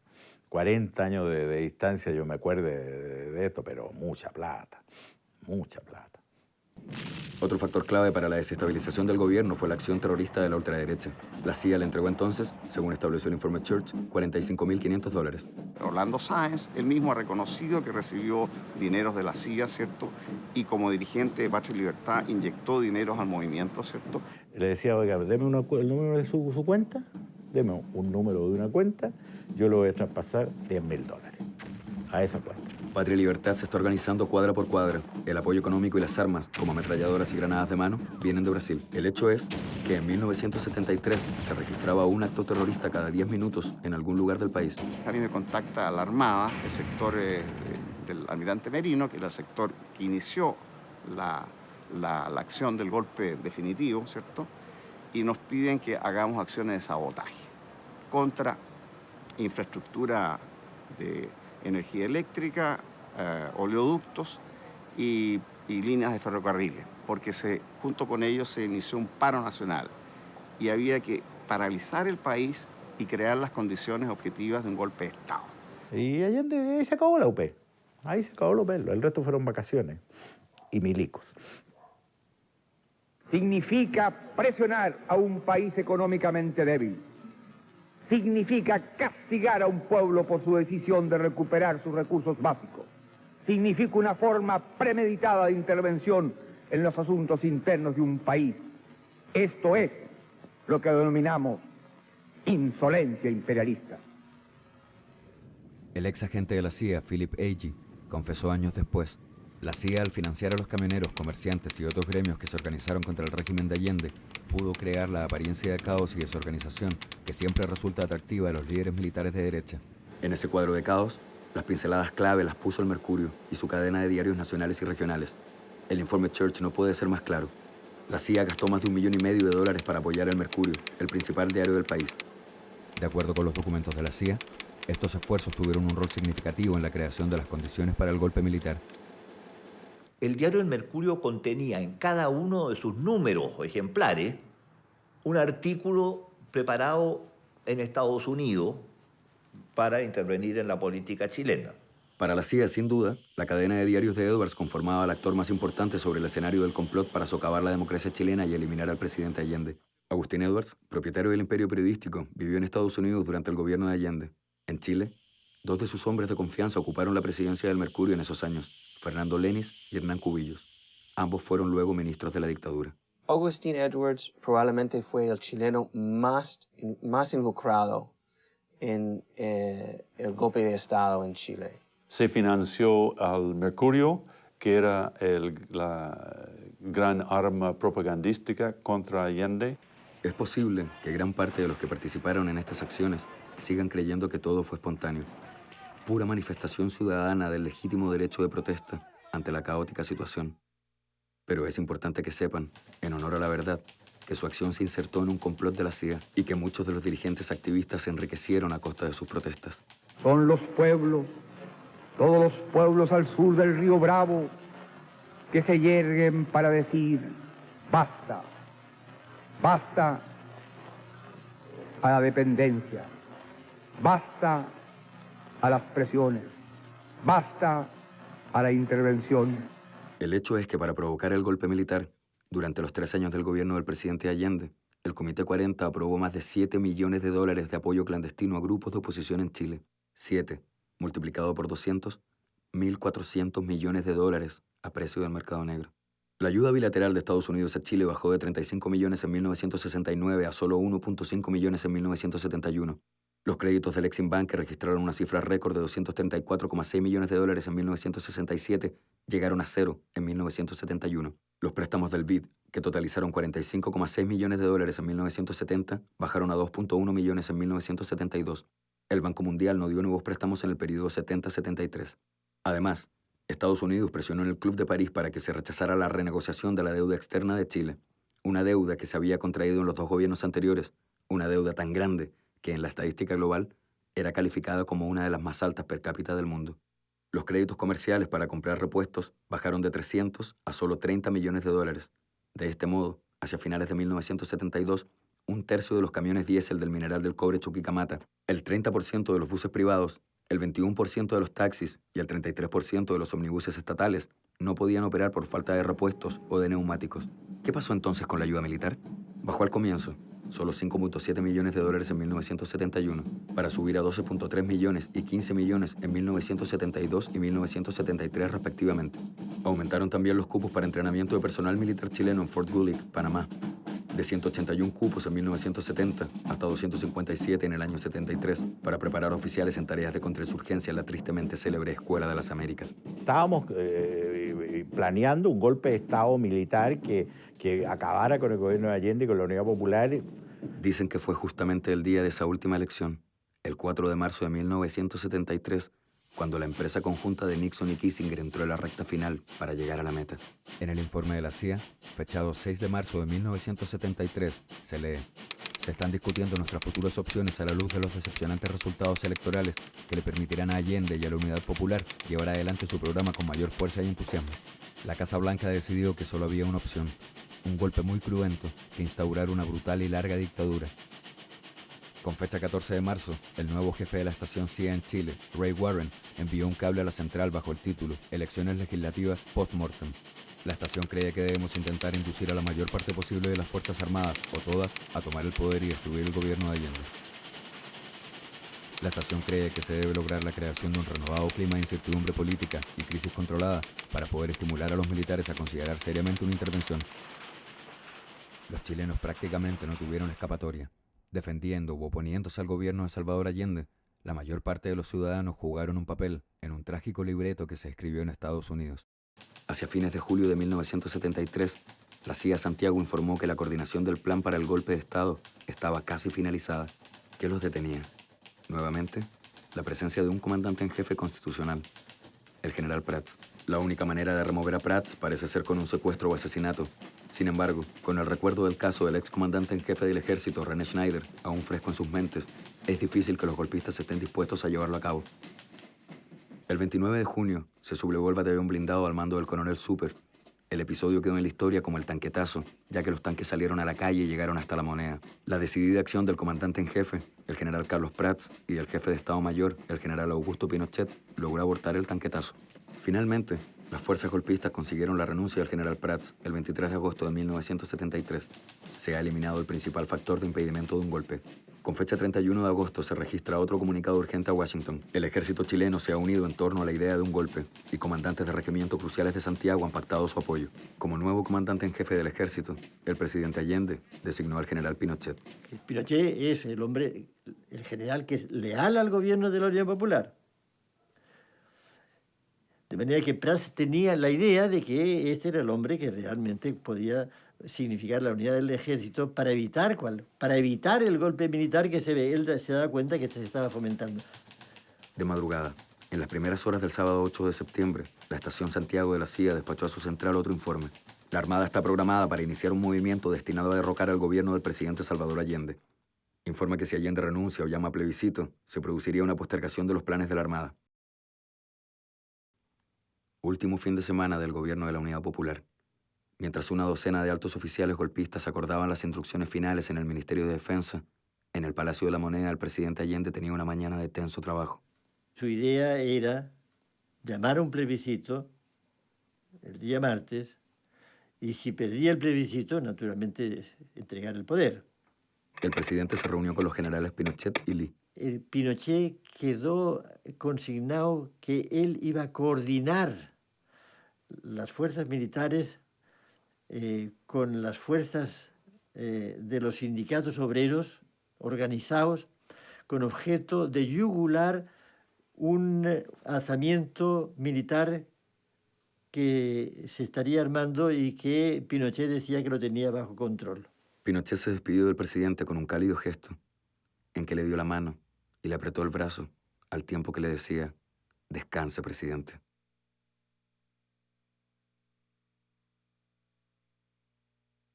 Speaker 14: 40 años de distancia yo me acuerdo de esto, pero mucha plata, mucha plata.
Speaker 1: Otro factor clave para la desestabilización del gobierno fue la acción terrorista de la ultraderecha. La CIA le entregó entonces, según estableció el informe Church, $45.500.
Speaker 15: Orlando Sáenz, él mismo ha reconocido que recibió dineros de la CIA, ¿cierto? Y como dirigente de Patria y Libertad inyectó dineros al movimiento, ¿cierto?
Speaker 14: Le decía, oiga, deme el número de su cuenta, deme un número de una cuenta, yo le voy a traspasar $10.000 a esa cuenta.
Speaker 1: Patria y Libertad se está organizando cuadra por cuadra. El apoyo económico y las armas, como ametralladoras y granadas de mano, vienen de Brasil. El hecho es que en 1973 se registraba un acto terrorista cada 10 minutos en algún lugar del país.
Speaker 15: A mí me contacta la Armada, el sector del almirante Merino, que era el sector que inició la acción del golpe definitivo, ¿cierto? Y nos piden que hagamos acciones de sabotaje contra infraestructura de energía eléctrica, oleoductos y líneas de ferrocarriles, porque junto con ellos se inició un paro nacional y había que paralizar el país y crear las condiciones objetivas de un golpe de Estado.
Speaker 14: Y ahí se acabó la UP, ahí se acabó la UP, el resto fueron vacaciones y milicos.
Speaker 4: Significa presionar a un país económicamente débil. Significa castigar a un pueblo por su decisión de recuperar sus recursos básicos. Significa una forma premeditada de intervención en los asuntos internos de un país. Esto es lo que denominamos insolencia imperialista.
Speaker 1: El ex agente de la CIA, Philip Agee, confesó años después: la CIA, al financiar a los camioneros, comerciantes y otros gremios que se organizaron contra el régimen de Allende, pudo crear la apariencia de caos y desorganización que siempre resulta atractiva a los líderes militares de derecha. En ese cuadro de caos, las pinceladas clave las puso el Mercurio y su cadena de diarios nacionales y regionales. El informe Church no puede ser más claro. La CIA gastó más de $1,5 millones para apoyar al Mercurio, el principal diario del país. De acuerdo con los documentos de la CIA, estos esfuerzos tuvieron un rol significativo en la creación de las condiciones para el golpe militar.
Speaker 10: El diario El Mercurio contenía en cada uno de sus números o ejemplares un artículo preparado en Estados Unidos para intervenir en la política chilena.
Speaker 1: Para la CIA, sin duda, la cadena de diarios de Edwards conformaba el actor más importante sobre el escenario del complot para socavar la democracia chilena y eliminar al presidente Allende. Agustín Edwards, propietario del Imperio Periodístico, vivió en Estados Unidos durante el gobierno de Allende. En Chile, 2 de sus hombres de confianza ocuparon la presidencia del Mercurio en esos años: Fernando Lenis y Hernán Cubillos. Ambos fueron luego ministros de la dictadura.
Speaker 5: Agustín Edwards probablemente fue el chileno más involucrado en el golpe de Estado en Chile.
Speaker 6: Se financió al Mercurio, que era la gran arma propagandística contra Allende.
Speaker 1: Es posible que gran parte de los que participaron en estas acciones sigan creyendo que todo fue espontáneo, pura manifestación ciudadana del legítimo derecho de protesta ante la caótica situación. Pero es importante que sepan, en honor a la verdad, que su acción se insertó en un complot de la CIA y que muchos de los dirigentes activistas se enriquecieron a costa de sus protestas.
Speaker 4: Son los pueblos, todos los pueblos al sur del río Bravo, que se yerguen para decir basta, basta a la dependencia, basta a las presiones, basta a la intervención.
Speaker 1: El hecho es que para provocar el golpe militar, durante los 3 años del gobierno del presidente Allende, el Comité 40 aprobó más de $7 millones de apoyo clandestino a grupos de oposición en Chile. 7, multiplicado por 200, $1.400 millones a precio del mercado negro. La ayuda bilateral de Estados Unidos a Chile bajó de 35 millones en 1969 a solo 1.5 millones en 1971. Los créditos del Exim Bank, que registraron una cifra récord de $234,6 millones en 1967, llegaron a 0 en 1971. Los préstamos del BID, que totalizaron $45,6 millones en 1970, bajaron a 2.1 millones en 1972. El Banco Mundial no dio nuevos préstamos en el periodo 70-73. Además, Estados Unidos presionó en el Club de París para que se rechazara la renegociación de la deuda externa de Chile, una deuda que se había contraído en los 2 gobiernos anteriores, una deuda tan grande que en la estadística global era calificada como una de las más altas per cápita del mundo. Los créditos comerciales para comprar repuestos bajaron de 300 a solo $30 millones. De este modo, Hacia finales de 1972, un tercio de los camiones diésel del mineral del cobre Chuquicamata, el 30% de los buses privados, el 21% de los taxis y el 33% de los omnibuses estatales no podían operar por falta de repuestos o de neumáticos. ¿Qué pasó entonces con la ayuda militar? Bajó al comienzo, solo $5.7 millones en 1971, para subir a 12.3 millones y 15 millones en 1972 y 1973 respectivamente. Aumentaron también los cupos para entrenamiento de personal militar chileno en Fort Gullick, Panamá, de 181 cupos en 1970 hasta 257 en el año 73, para preparar oficiales en tareas de contrainsurgencia en la tristemente célebre Escuela de las Américas.
Speaker 14: Estábamos planeando un golpe de Estado militar que acabara con el gobierno de Allende y con la Unidad Popular.
Speaker 1: Dicen que fue justamente el día de esa última elección, el 4 de marzo de 1973, cuando la empresa conjunta de Nixon y Kissinger entró en la recta final para llegar a la meta. En el informe de la CIA, fechado 6 de marzo de 1973, se lee: se están discutiendo nuestras futuras opciones a la luz de los decepcionantes resultados electorales que le permitirán a Allende y a la Unidad Popular llevar adelante su programa con mayor fuerza y entusiasmo. La Casa Blanca decidió que solo había una opción, un golpe muy cruento que instaurar una brutal y larga dictadura. Con fecha 14 de marzo, el nuevo jefe de la estación CIA en Chile, Ray Warren, envió un cable a la central bajo el título Elecciones legislativas post-mortem. La estación cree que debemos intentar inducir a la mayor parte posible de las Fuerzas Armadas, o todas, a tomar el poder y destruir el gobierno de Allende. La estación cree que se debe lograr la creación de un renovado clima de incertidumbre política y crisis controlada para poder estimular a los militares a considerar seriamente una intervención. Los chilenos prácticamente no tuvieron escapatoria. Defendiendo u oponiéndose al gobierno de Salvador Allende, la mayor parte de los ciudadanos jugaron un papel en un trágico libreto que se escribió en Estados Unidos. Hacia fines de julio de 1973, la CIA Santiago informó que la coordinación del plan para el golpe de Estado estaba casi finalizada. ¿Qué los detenía? Nuevamente, la presencia de un comandante en jefe constitucional, el general Prats. La única manera de remover a Prats parece ser con un secuestro o asesinato. Sin embargo, con el recuerdo del caso del excomandante en jefe del ejército, René Schneider, aún fresco en sus mentes, es difícil que los golpistas estén dispuestos a llevarlo a cabo. El 29 de junio se sublevó el batallón blindado al mando del coronel Super. El episodio quedó en la historia como el tanquetazo, ya que los tanques salieron a la calle y llegaron hasta La Moneda. La decidida acción del comandante en jefe, el general Carlos Prats, y del jefe de Estado Mayor, el general Augusto Pinochet, logró abortar el tanquetazo. Finalmente, las fuerzas golpistas consiguieron la renuncia del general Prats el 23 de agosto de 1973. Se ha eliminado el principal factor de impedimento de un golpe. Con fecha 31 de agosto se registra otro comunicado urgente a Washington. El ejército chileno se ha unido en torno a la idea de un golpe y comandantes de regimientos cruciales de Santiago han pactado su apoyo. Como nuevo comandante en jefe del ejército, el presidente Allende designó al general Pinochet.
Speaker 7: Pinochet es el hombre, el general que es leal al gobierno de la Unión Popular. De manera que Prats tenía la idea de que este era el hombre que realmente podía significar la unidad del ejército para evitar el golpe militar que él se da cuenta que se estaba fomentando.
Speaker 1: De madrugada, en las primeras horas del sábado 8 de septiembre, la estación Santiago de la CIA despachó a su central otro informe. La Armada está programada para iniciar un movimiento destinado a derrocar al gobierno del presidente Salvador Allende. Informa que si Allende renuncia o llama a plebiscito, se produciría una postergación de los planes de la Armada. Último fin de semana del gobierno de la Unidad Popular. Mientras una docena de altos oficiales golpistas acordaban las instrucciones finales en el Ministerio de Defensa, en el Palacio de la Moneda el presidente Allende tenía una mañana de tenso trabajo.
Speaker 7: Su idea era llamar a un plebiscito el día martes y si perdía el plebiscito, naturalmente, entregar el poder.
Speaker 1: El presidente se reunió con los generales Pinochet y Lee.
Speaker 7: El Pinochet quedó consignado que él iba a coordinar las fuerzas militares con las fuerzas de los sindicatos obreros organizados con objeto de yugular un alzamiento militar que se estaría armando y que Pinochet decía que lo tenía bajo control.
Speaker 1: Pinochet se despidió del presidente con un cálido gesto en que le dio la mano y le apretó el brazo al tiempo que le decía: «Descanse, presidente».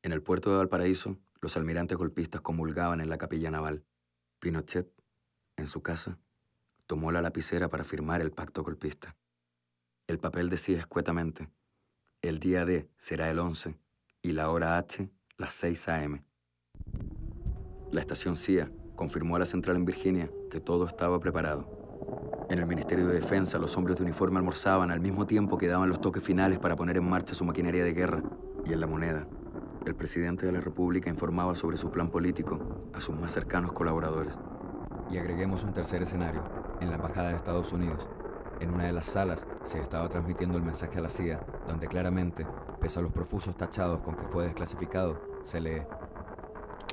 Speaker 1: En el puerto de Valparaíso, los almirantes golpistas comulgaban en la capilla naval. Pinochet, en su casa, tomó la lapicera para firmar el pacto golpista. El papel decía escuetamente: el día D será el 11 y la hora H las 6 a.m. La estación CIA confirmó a la central en Virginia que todo estaba preparado. En el Ministerio de Defensa, los hombres de uniforme almorzaban al mismo tiempo que daban los toques finales para poner en marcha su maquinaria de guerra. Y en La Moneda, el presidente de la República informaba sobre su plan político a sus más cercanos colaboradores. Y agreguemos un tercer escenario, en la Embajada de Estados Unidos. En una de las salas se estaba transmitiendo el mensaje a la CIA, donde claramente, pese a los profusos tachados con que fue desclasificado, se lee: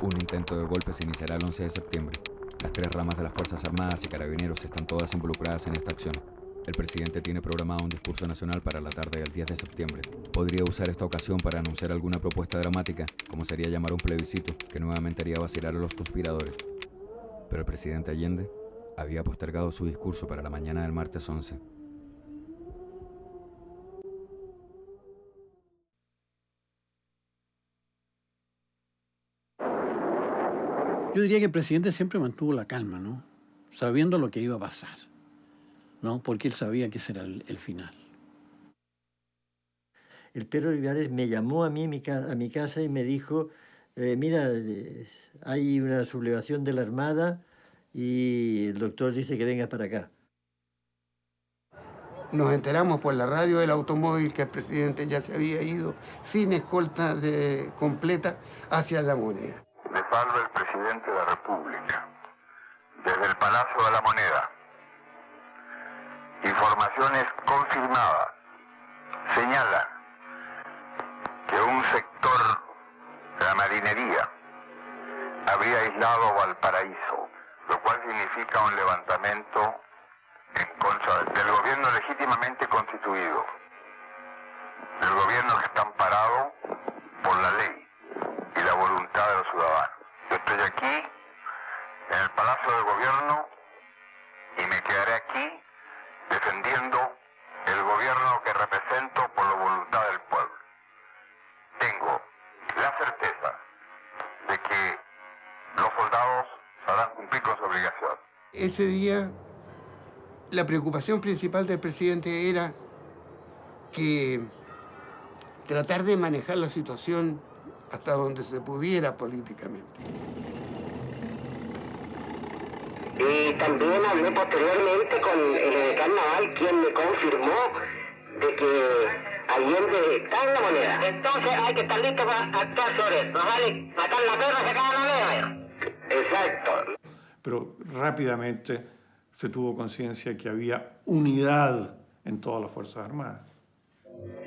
Speaker 1: un intento de golpe se iniciará el 11 de septiembre. Las 3 ramas de las Fuerzas Armadas y Carabineros están todas involucradas en esta acción. El presidente tiene programado un discurso nacional para la tarde del 10 de septiembre. Podría usar esta ocasión para anunciar alguna propuesta dramática, como sería llamar a un plebiscito que nuevamente haría vacilar a los conspiradores. Pero el presidente Allende había postergado su discurso para la mañana del martes 11.
Speaker 8: Yo diría que el presidente siempre mantuvo la calma, ¿no? Sabiendo lo que iba a pasar, ¿no? Porque él sabía que ese era el final.
Speaker 7: El Pedro Olivares me llamó a mí a mi casa y me dijo, mira, hay una sublevación de la Armada y el doctor dice que vengas para acá.
Speaker 16: Nos enteramos por la radio del automóvil que el presidente ya se había ido sin escolta completa hacia La Moneda.
Speaker 17: Le salve el presidente de la República. Desde el Palacio de la Moneda. Informaciones confirmadas señalan que un sector de la marinería habría aislado Valparaíso, lo cual significa un levantamiento en contra del gobierno legítimamente constituido, del gobierno que está amparado por la ley y la voluntad de los ciudadanos. Yo estoy aquí, en el Palacio del Gobierno, y me quedaré aquí defendiendo el gobierno que represento por la voluntad del pueblo. Tengo la certeza de que los soldados sabrán cumplir con su obligación.
Speaker 16: Ese día, la preocupación principal del presidente era que tratar de manejar la situación hasta donde se pudiera políticamente.
Speaker 2: Y también hablé posteriormente con el edecán naval, quien me confirmó de que Allende está en La Moneda. Entonces hay que estar listo para actuar sobre eso. No vale matar la perra, sacar la moneda. Exacto.
Speaker 18: Pero rápidamente se tuvo conciencia que había unidad en todas las Fuerzas Armadas.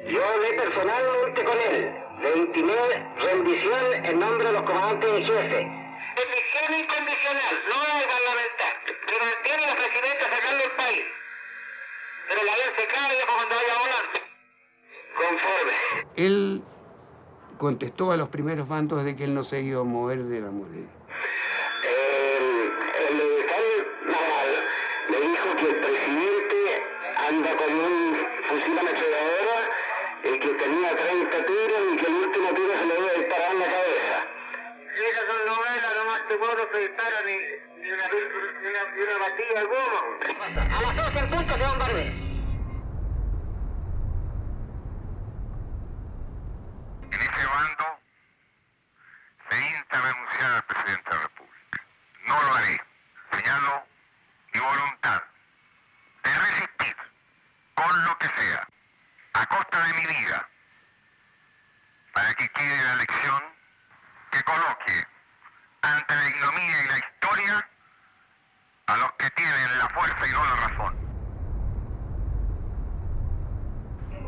Speaker 2: Yo hablé personalmente con él. Le intimé rendición en nombre de los comandantes en jefe. Rendición incondicional, no es parlamentar. Que mantiene la presidencia sacarle del país. Pero la ley se cae cuando vaya a volar. Conforme.
Speaker 16: Él contestó a los primeros bandos de que él no se iba a mover de La Moneda.
Speaker 2: El edecán naval me dijo que el presidente anda con un fusil ametralladora que tenía 30 tiros y que el último tiro se le iba a disparar en la cabeza. Esas son novelas, nomás que vos no se dispara ni una batilla de goma. A las 12 en punto se bombardea.
Speaker 17: En ese bando se insta a renunciar al presidente de la República. No lo haré. Señalo mi voluntad de resistir con lo que sea, a costa de mi vida, para que quede la lección que coloque ante la ignominia y la historia a los que tienen la fuerza y no la razón.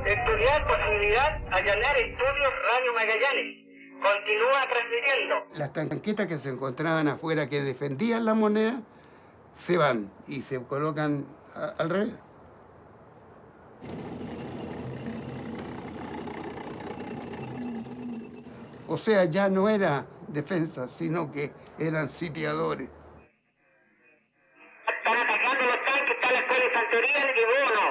Speaker 2: Estudiar posibilidad allanar estudios Radio Magallanes. Continúa transmitiendo.
Speaker 16: Las tanquetas que se encontraban afuera que defendían La Moneda se van y se colocan al revés. O sea, ya no era defensa, sino que eran sitiadores.
Speaker 2: Están atacando los tanques, está la escuela de infantería en Libono.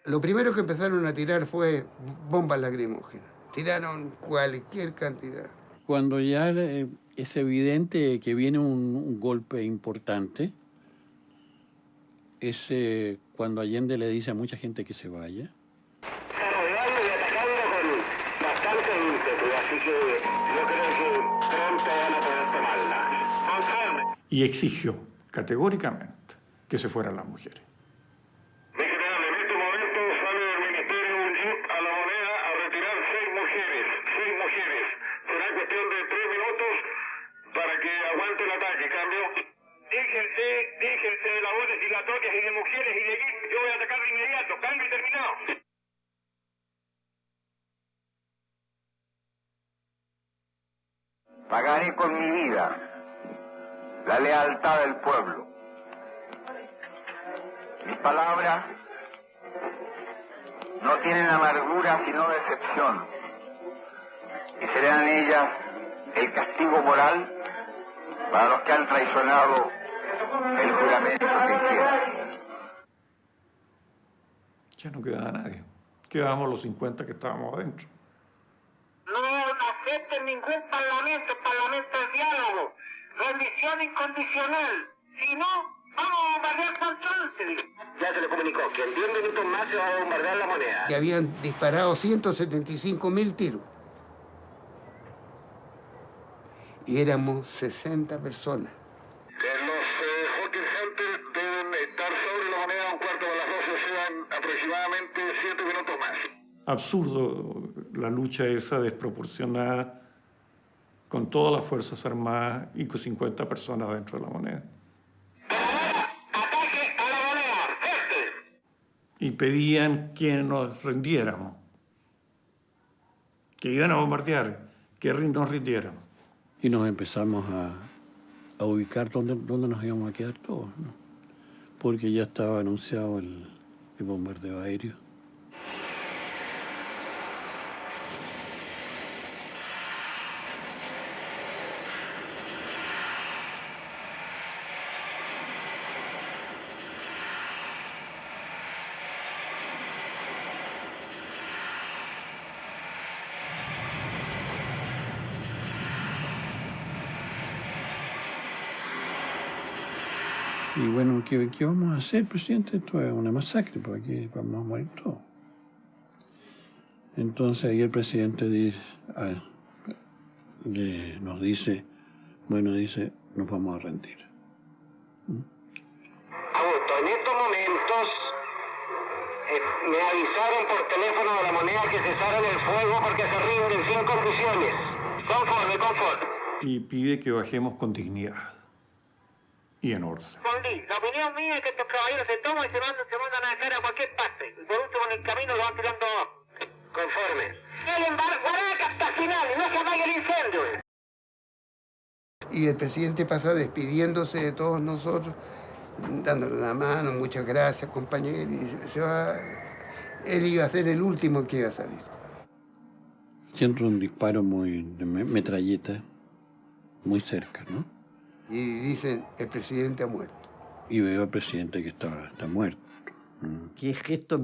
Speaker 16: Lo primero que empezaron a tirar fue bombas lacrimógenas. Tiraron cualquier cantidad.
Speaker 8: Cuando ya es evidente que viene un golpe importante, es cuando Allende le dice a mucha gente que se vaya.
Speaker 2: Está rodeando y atacando con bastante ímpetu, así que yo
Speaker 18: y exigió categóricamente que se fueran las mujeres.
Speaker 9: Mi general, en este momento sale del ministerio un jeep a La Moneda a retirar 6 mujeres. 6 mujeres. Será cuestión de 3 minutos para que aguante el ataque. Cambio. Díjense de labores dilatorias y de mujeres y de jeep. Yo voy a atacar de inmediato. Cambio y terminado.
Speaker 17: Pagaré con mi vida la lealtad del pueblo. Mis palabras no tienen amargura sino decepción, y serán ellas el castigo moral para los que han traicionado el juramento que hicieron.
Speaker 18: Ya no quedaba nadie. Quedábamos los 50 que estábamos adentro.
Speaker 2: No acepten ningún parlamento, parlamento de diálogo, rendición incondicional. Si no, vamos a bombardear Control. Ya se le comunicó que en 10 minutos más se va a bombardear La Moneda.
Speaker 16: Que habían disparado 175.000 tiros. Y éramos 60 personas.
Speaker 9: Los Hawking Center deben estar sobre La Moneda a un cuarto de las 12, sean aproximadamente 7 minutos más.
Speaker 18: Absurdo la lucha esa desproporcionada con todas las Fuerzas Armadas y con 50 personas dentro de La Moneda.
Speaker 2: ¡Ataque a La Moneda!
Speaker 18: Y pedían que nos rindiéramos, que iban a bombardear, que nos rindiéramos.
Speaker 19: Y nos empezamos a ubicar dónde nos íbamos a quedar todos, ¿no? Porque ya estaba anunciado el bombardeo aéreo. Y bueno, ¿qué vamos a hacer, presidente? Esto es una masacre, porque aquí vamos a morir todos. Entonces ahí el presidente nos dice, nos vamos a rendir.
Speaker 2: Augusto, en estos momentos me avisaron por teléfono de La Moneda que cesaron el fuego porque se rinden sin condiciones. Conforme.
Speaker 18: Y pide que bajemos con dignidad y en orden.
Speaker 2: La opinión mía es que estos caballeros se toman y se mandan a dejar a cualquier parte. Por último, en el camino lo van tirando conforme. El embargo hasta el final, no se apague el incendio.
Speaker 16: Y el presidente pasa despidiéndose de todos nosotros, dándole la mano, muchas gracias, compañero, y se va. Él iba a ser el último que iba a salir.
Speaker 19: Siento un disparo de metralleta muy cerca, ¿no?
Speaker 16: Y dicen, el presidente ha muerto.
Speaker 19: Y veo al presidente que está muerto.
Speaker 7: ¿Qué gesto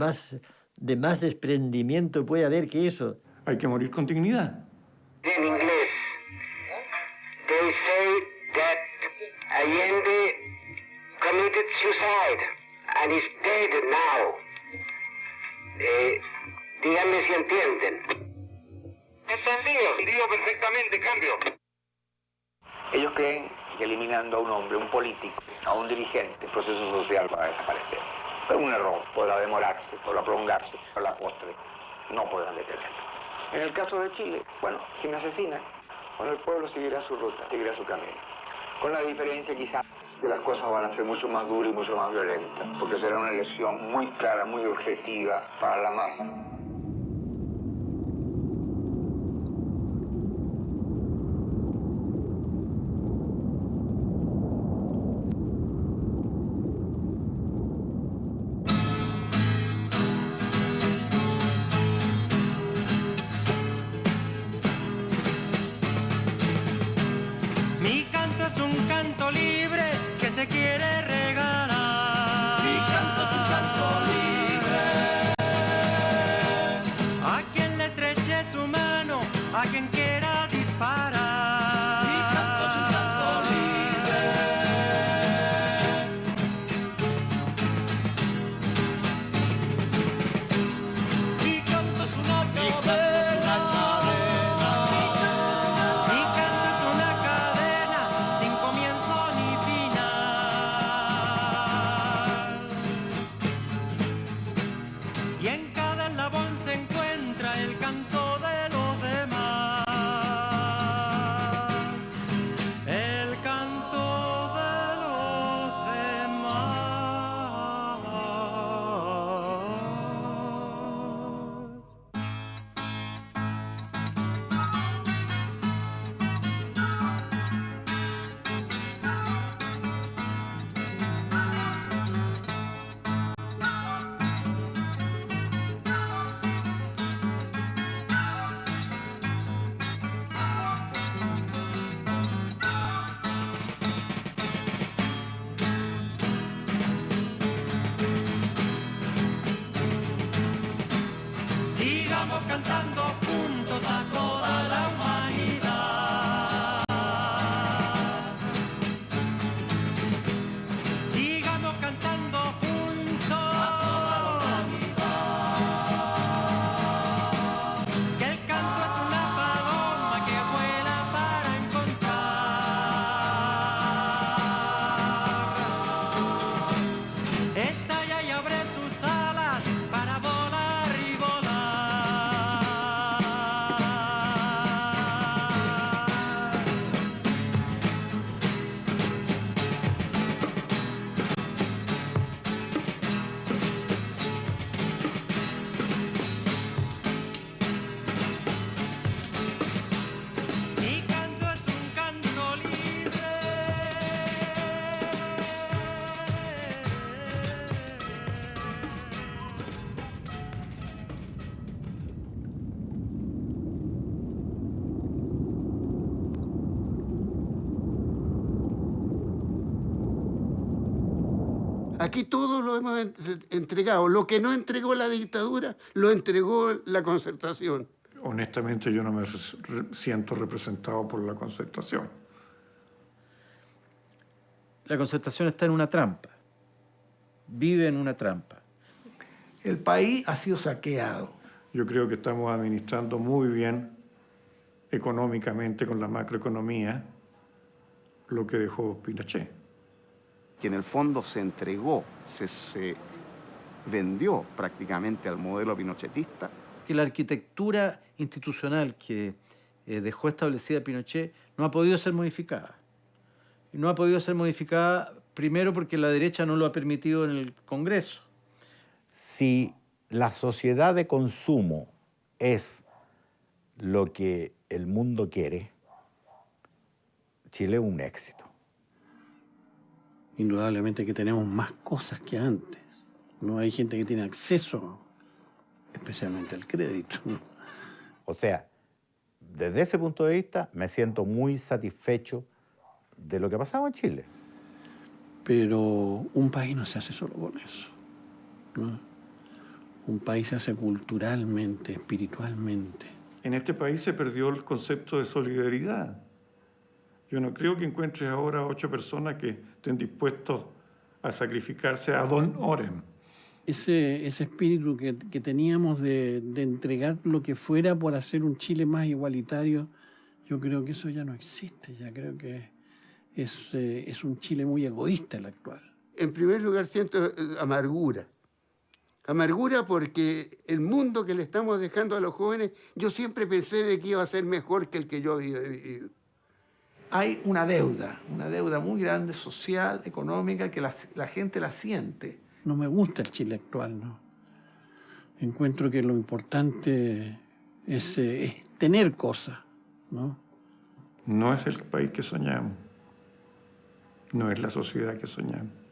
Speaker 7: de más desprendimiento puede haber que eso?
Speaker 18: Hay que morir con dignidad.
Speaker 2: En inglés, they say that Allende committed suicide and is dead now. Díganme si entienden. Entendido perfectamente, cambio.
Speaker 17: Ellos creen que eliminando a un hombre, un político, a un dirigente, el proceso social va a desaparecer. Pero un error, podrá demorarse, podrá prolongarse, pero la postre no podrán detenerlo. En el caso de Chile, bueno, si me asesinan, bueno, el pueblo seguirá su ruta, seguirá su camino. Con la diferencia quizás que las cosas van a ser mucho más duras y mucho más violentas, porque será una elección muy clara, muy objetiva para la masa.
Speaker 20: Mi canto es un canto libre que se quiere regalar. Mi canto es un canto libre. A quien le estreche su mano, a quien quiera disparar. Mi canto es un canto libre. Mi canto es una cadena. Mi canto es una cadena sin comienzo ni fin. sigamos cantando juntos a toda la humanidad. Sigamos cantando juntos a toda la humanidad. Que el canto es una paloma que vuela para encontrar. Estalla y abre sus alas para volar y Mi canto es un canto libre.
Speaker 16: Aquí todo lo hemos entregado. Lo que no entregó la dictadura, lo entregó la Concertación.
Speaker 18: Honestamente, yo no me siento representado por la Concertación.
Speaker 3: La Concertación está en una trampa. Vive en una trampa.
Speaker 8: El país ha sido saqueado.
Speaker 18: Yo creo que estamos administrando muy bien económicamente con la macroeconomía lo que dejó Pinochet.
Speaker 15: Que en el fondo se entregó, se vendió prácticamente al modelo pinochetista.
Speaker 3: Que la arquitectura institucional que dejó establecida Pinochet no ha podido ser modificada. Y no ha podido ser modificada primero porque la derecha no lo ha permitido en el Congreso.
Speaker 14: Si la sociedad de consumo es lo que el mundo quiere, Chile es un éxito.
Speaker 19: Indudablemente que tenemos más cosas que antes. No hay gente que tiene acceso, especialmente al crédito.
Speaker 14: O sea, desde ese punto de vista me siento muy satisfecho de lo que ha pasado en Chile.
Speaker 19: Pero un país no se hace solo con eso, ¿no? Un país se hace culturalmente, espiritualmente.
Speaker 18: En este país se perdió el concepto de solidaridad. Yo no creo que encuentres ahora 8 personas que estén dispuestos a sacrificarse ad honorem.
Speaker 19: Ese espíritu que teníamos de entregar lo que fuera por hacer un Chile más igualitario, yo creo que eso ya no existe. Ya creo que es un Chile muy egoísta el actual.
Speaker 16: En primer lugar, siento amargura. Amargura porque el mundo que le estamos dejando a los jóvenes, yo siempre pensé de que iba a ser mejor que el que yo había vivido.
Speaker 8: Hay una deuda muy grande, social, económica, que la gente la siente.
Speaker 19: No me gusta el Chile actual, ¿no? Encuentro que lo importante es tener cosas, ¿no?
Speaker 18: No es el país que soñamos. No es la sociedad que soñamos.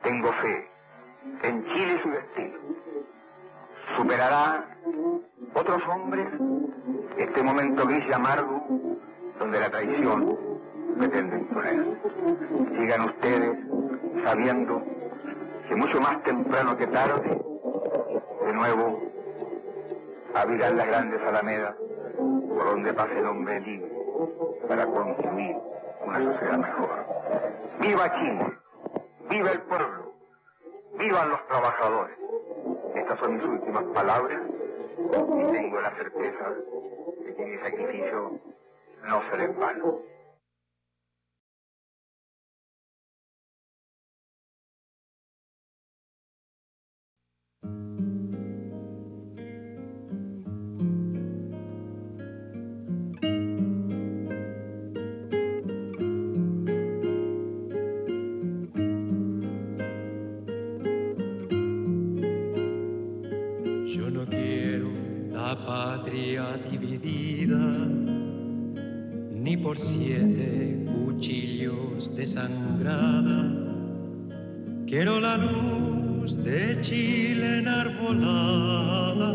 Speaker 17: Tengo fe en Chile y su destino. Superará otros hombres este momento gris y amargo donde la traición pretende imponer. Sigan ustedes sabiendo que mucho más temprano que tarde, de nuevo, abrirán las grandes alamedas por donde pase el hombre libre para construir una sociedad mejor. ¡Viva Chile! ¡Viva el pueblo! ¡Vivan los trabajadores! Estas son mis últimas palabras y tengo la certeza de que mi sacrificio no será en vano.
Speaker 20: la patria dividida, ni por 7 cuchillos desangrada. Quiero la luz de Chile enarbolada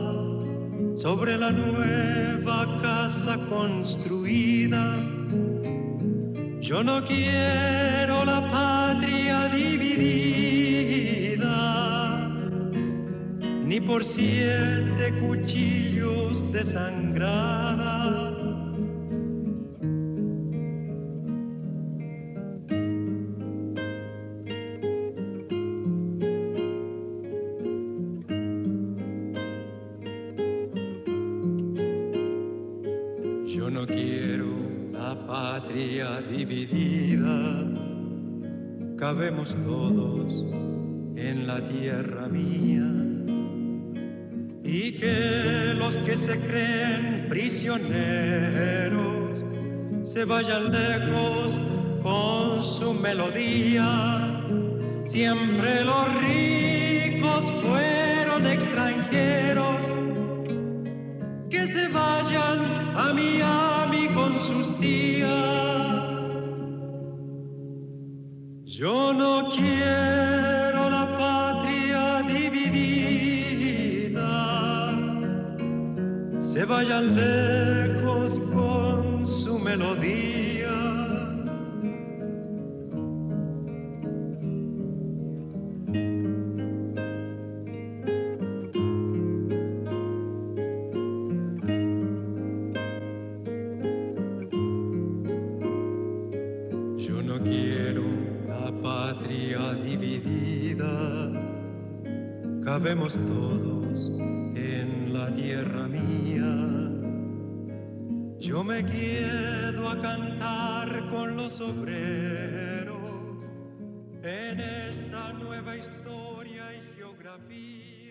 Speaker 20: sobre la nueva casa construida. Yo no quiero la patria dividida, ni por 7 cuchillos desangrada. Yo no quiero la patria dividida, cabemos todos en la tierra mía, y que los que se creen prisioneros se vayan lejos con su melodía. Siempre los ricos fueron extranjeros, que se vayan a Miami con sus tías. Yo no quiero la patria dividida, se vayan lejos con su melodía. Yo no quiero la patria dividida, cabemos todos en la tierra mía. Yo me quedo a cantar con los obreros en esta nueva historia y geografía.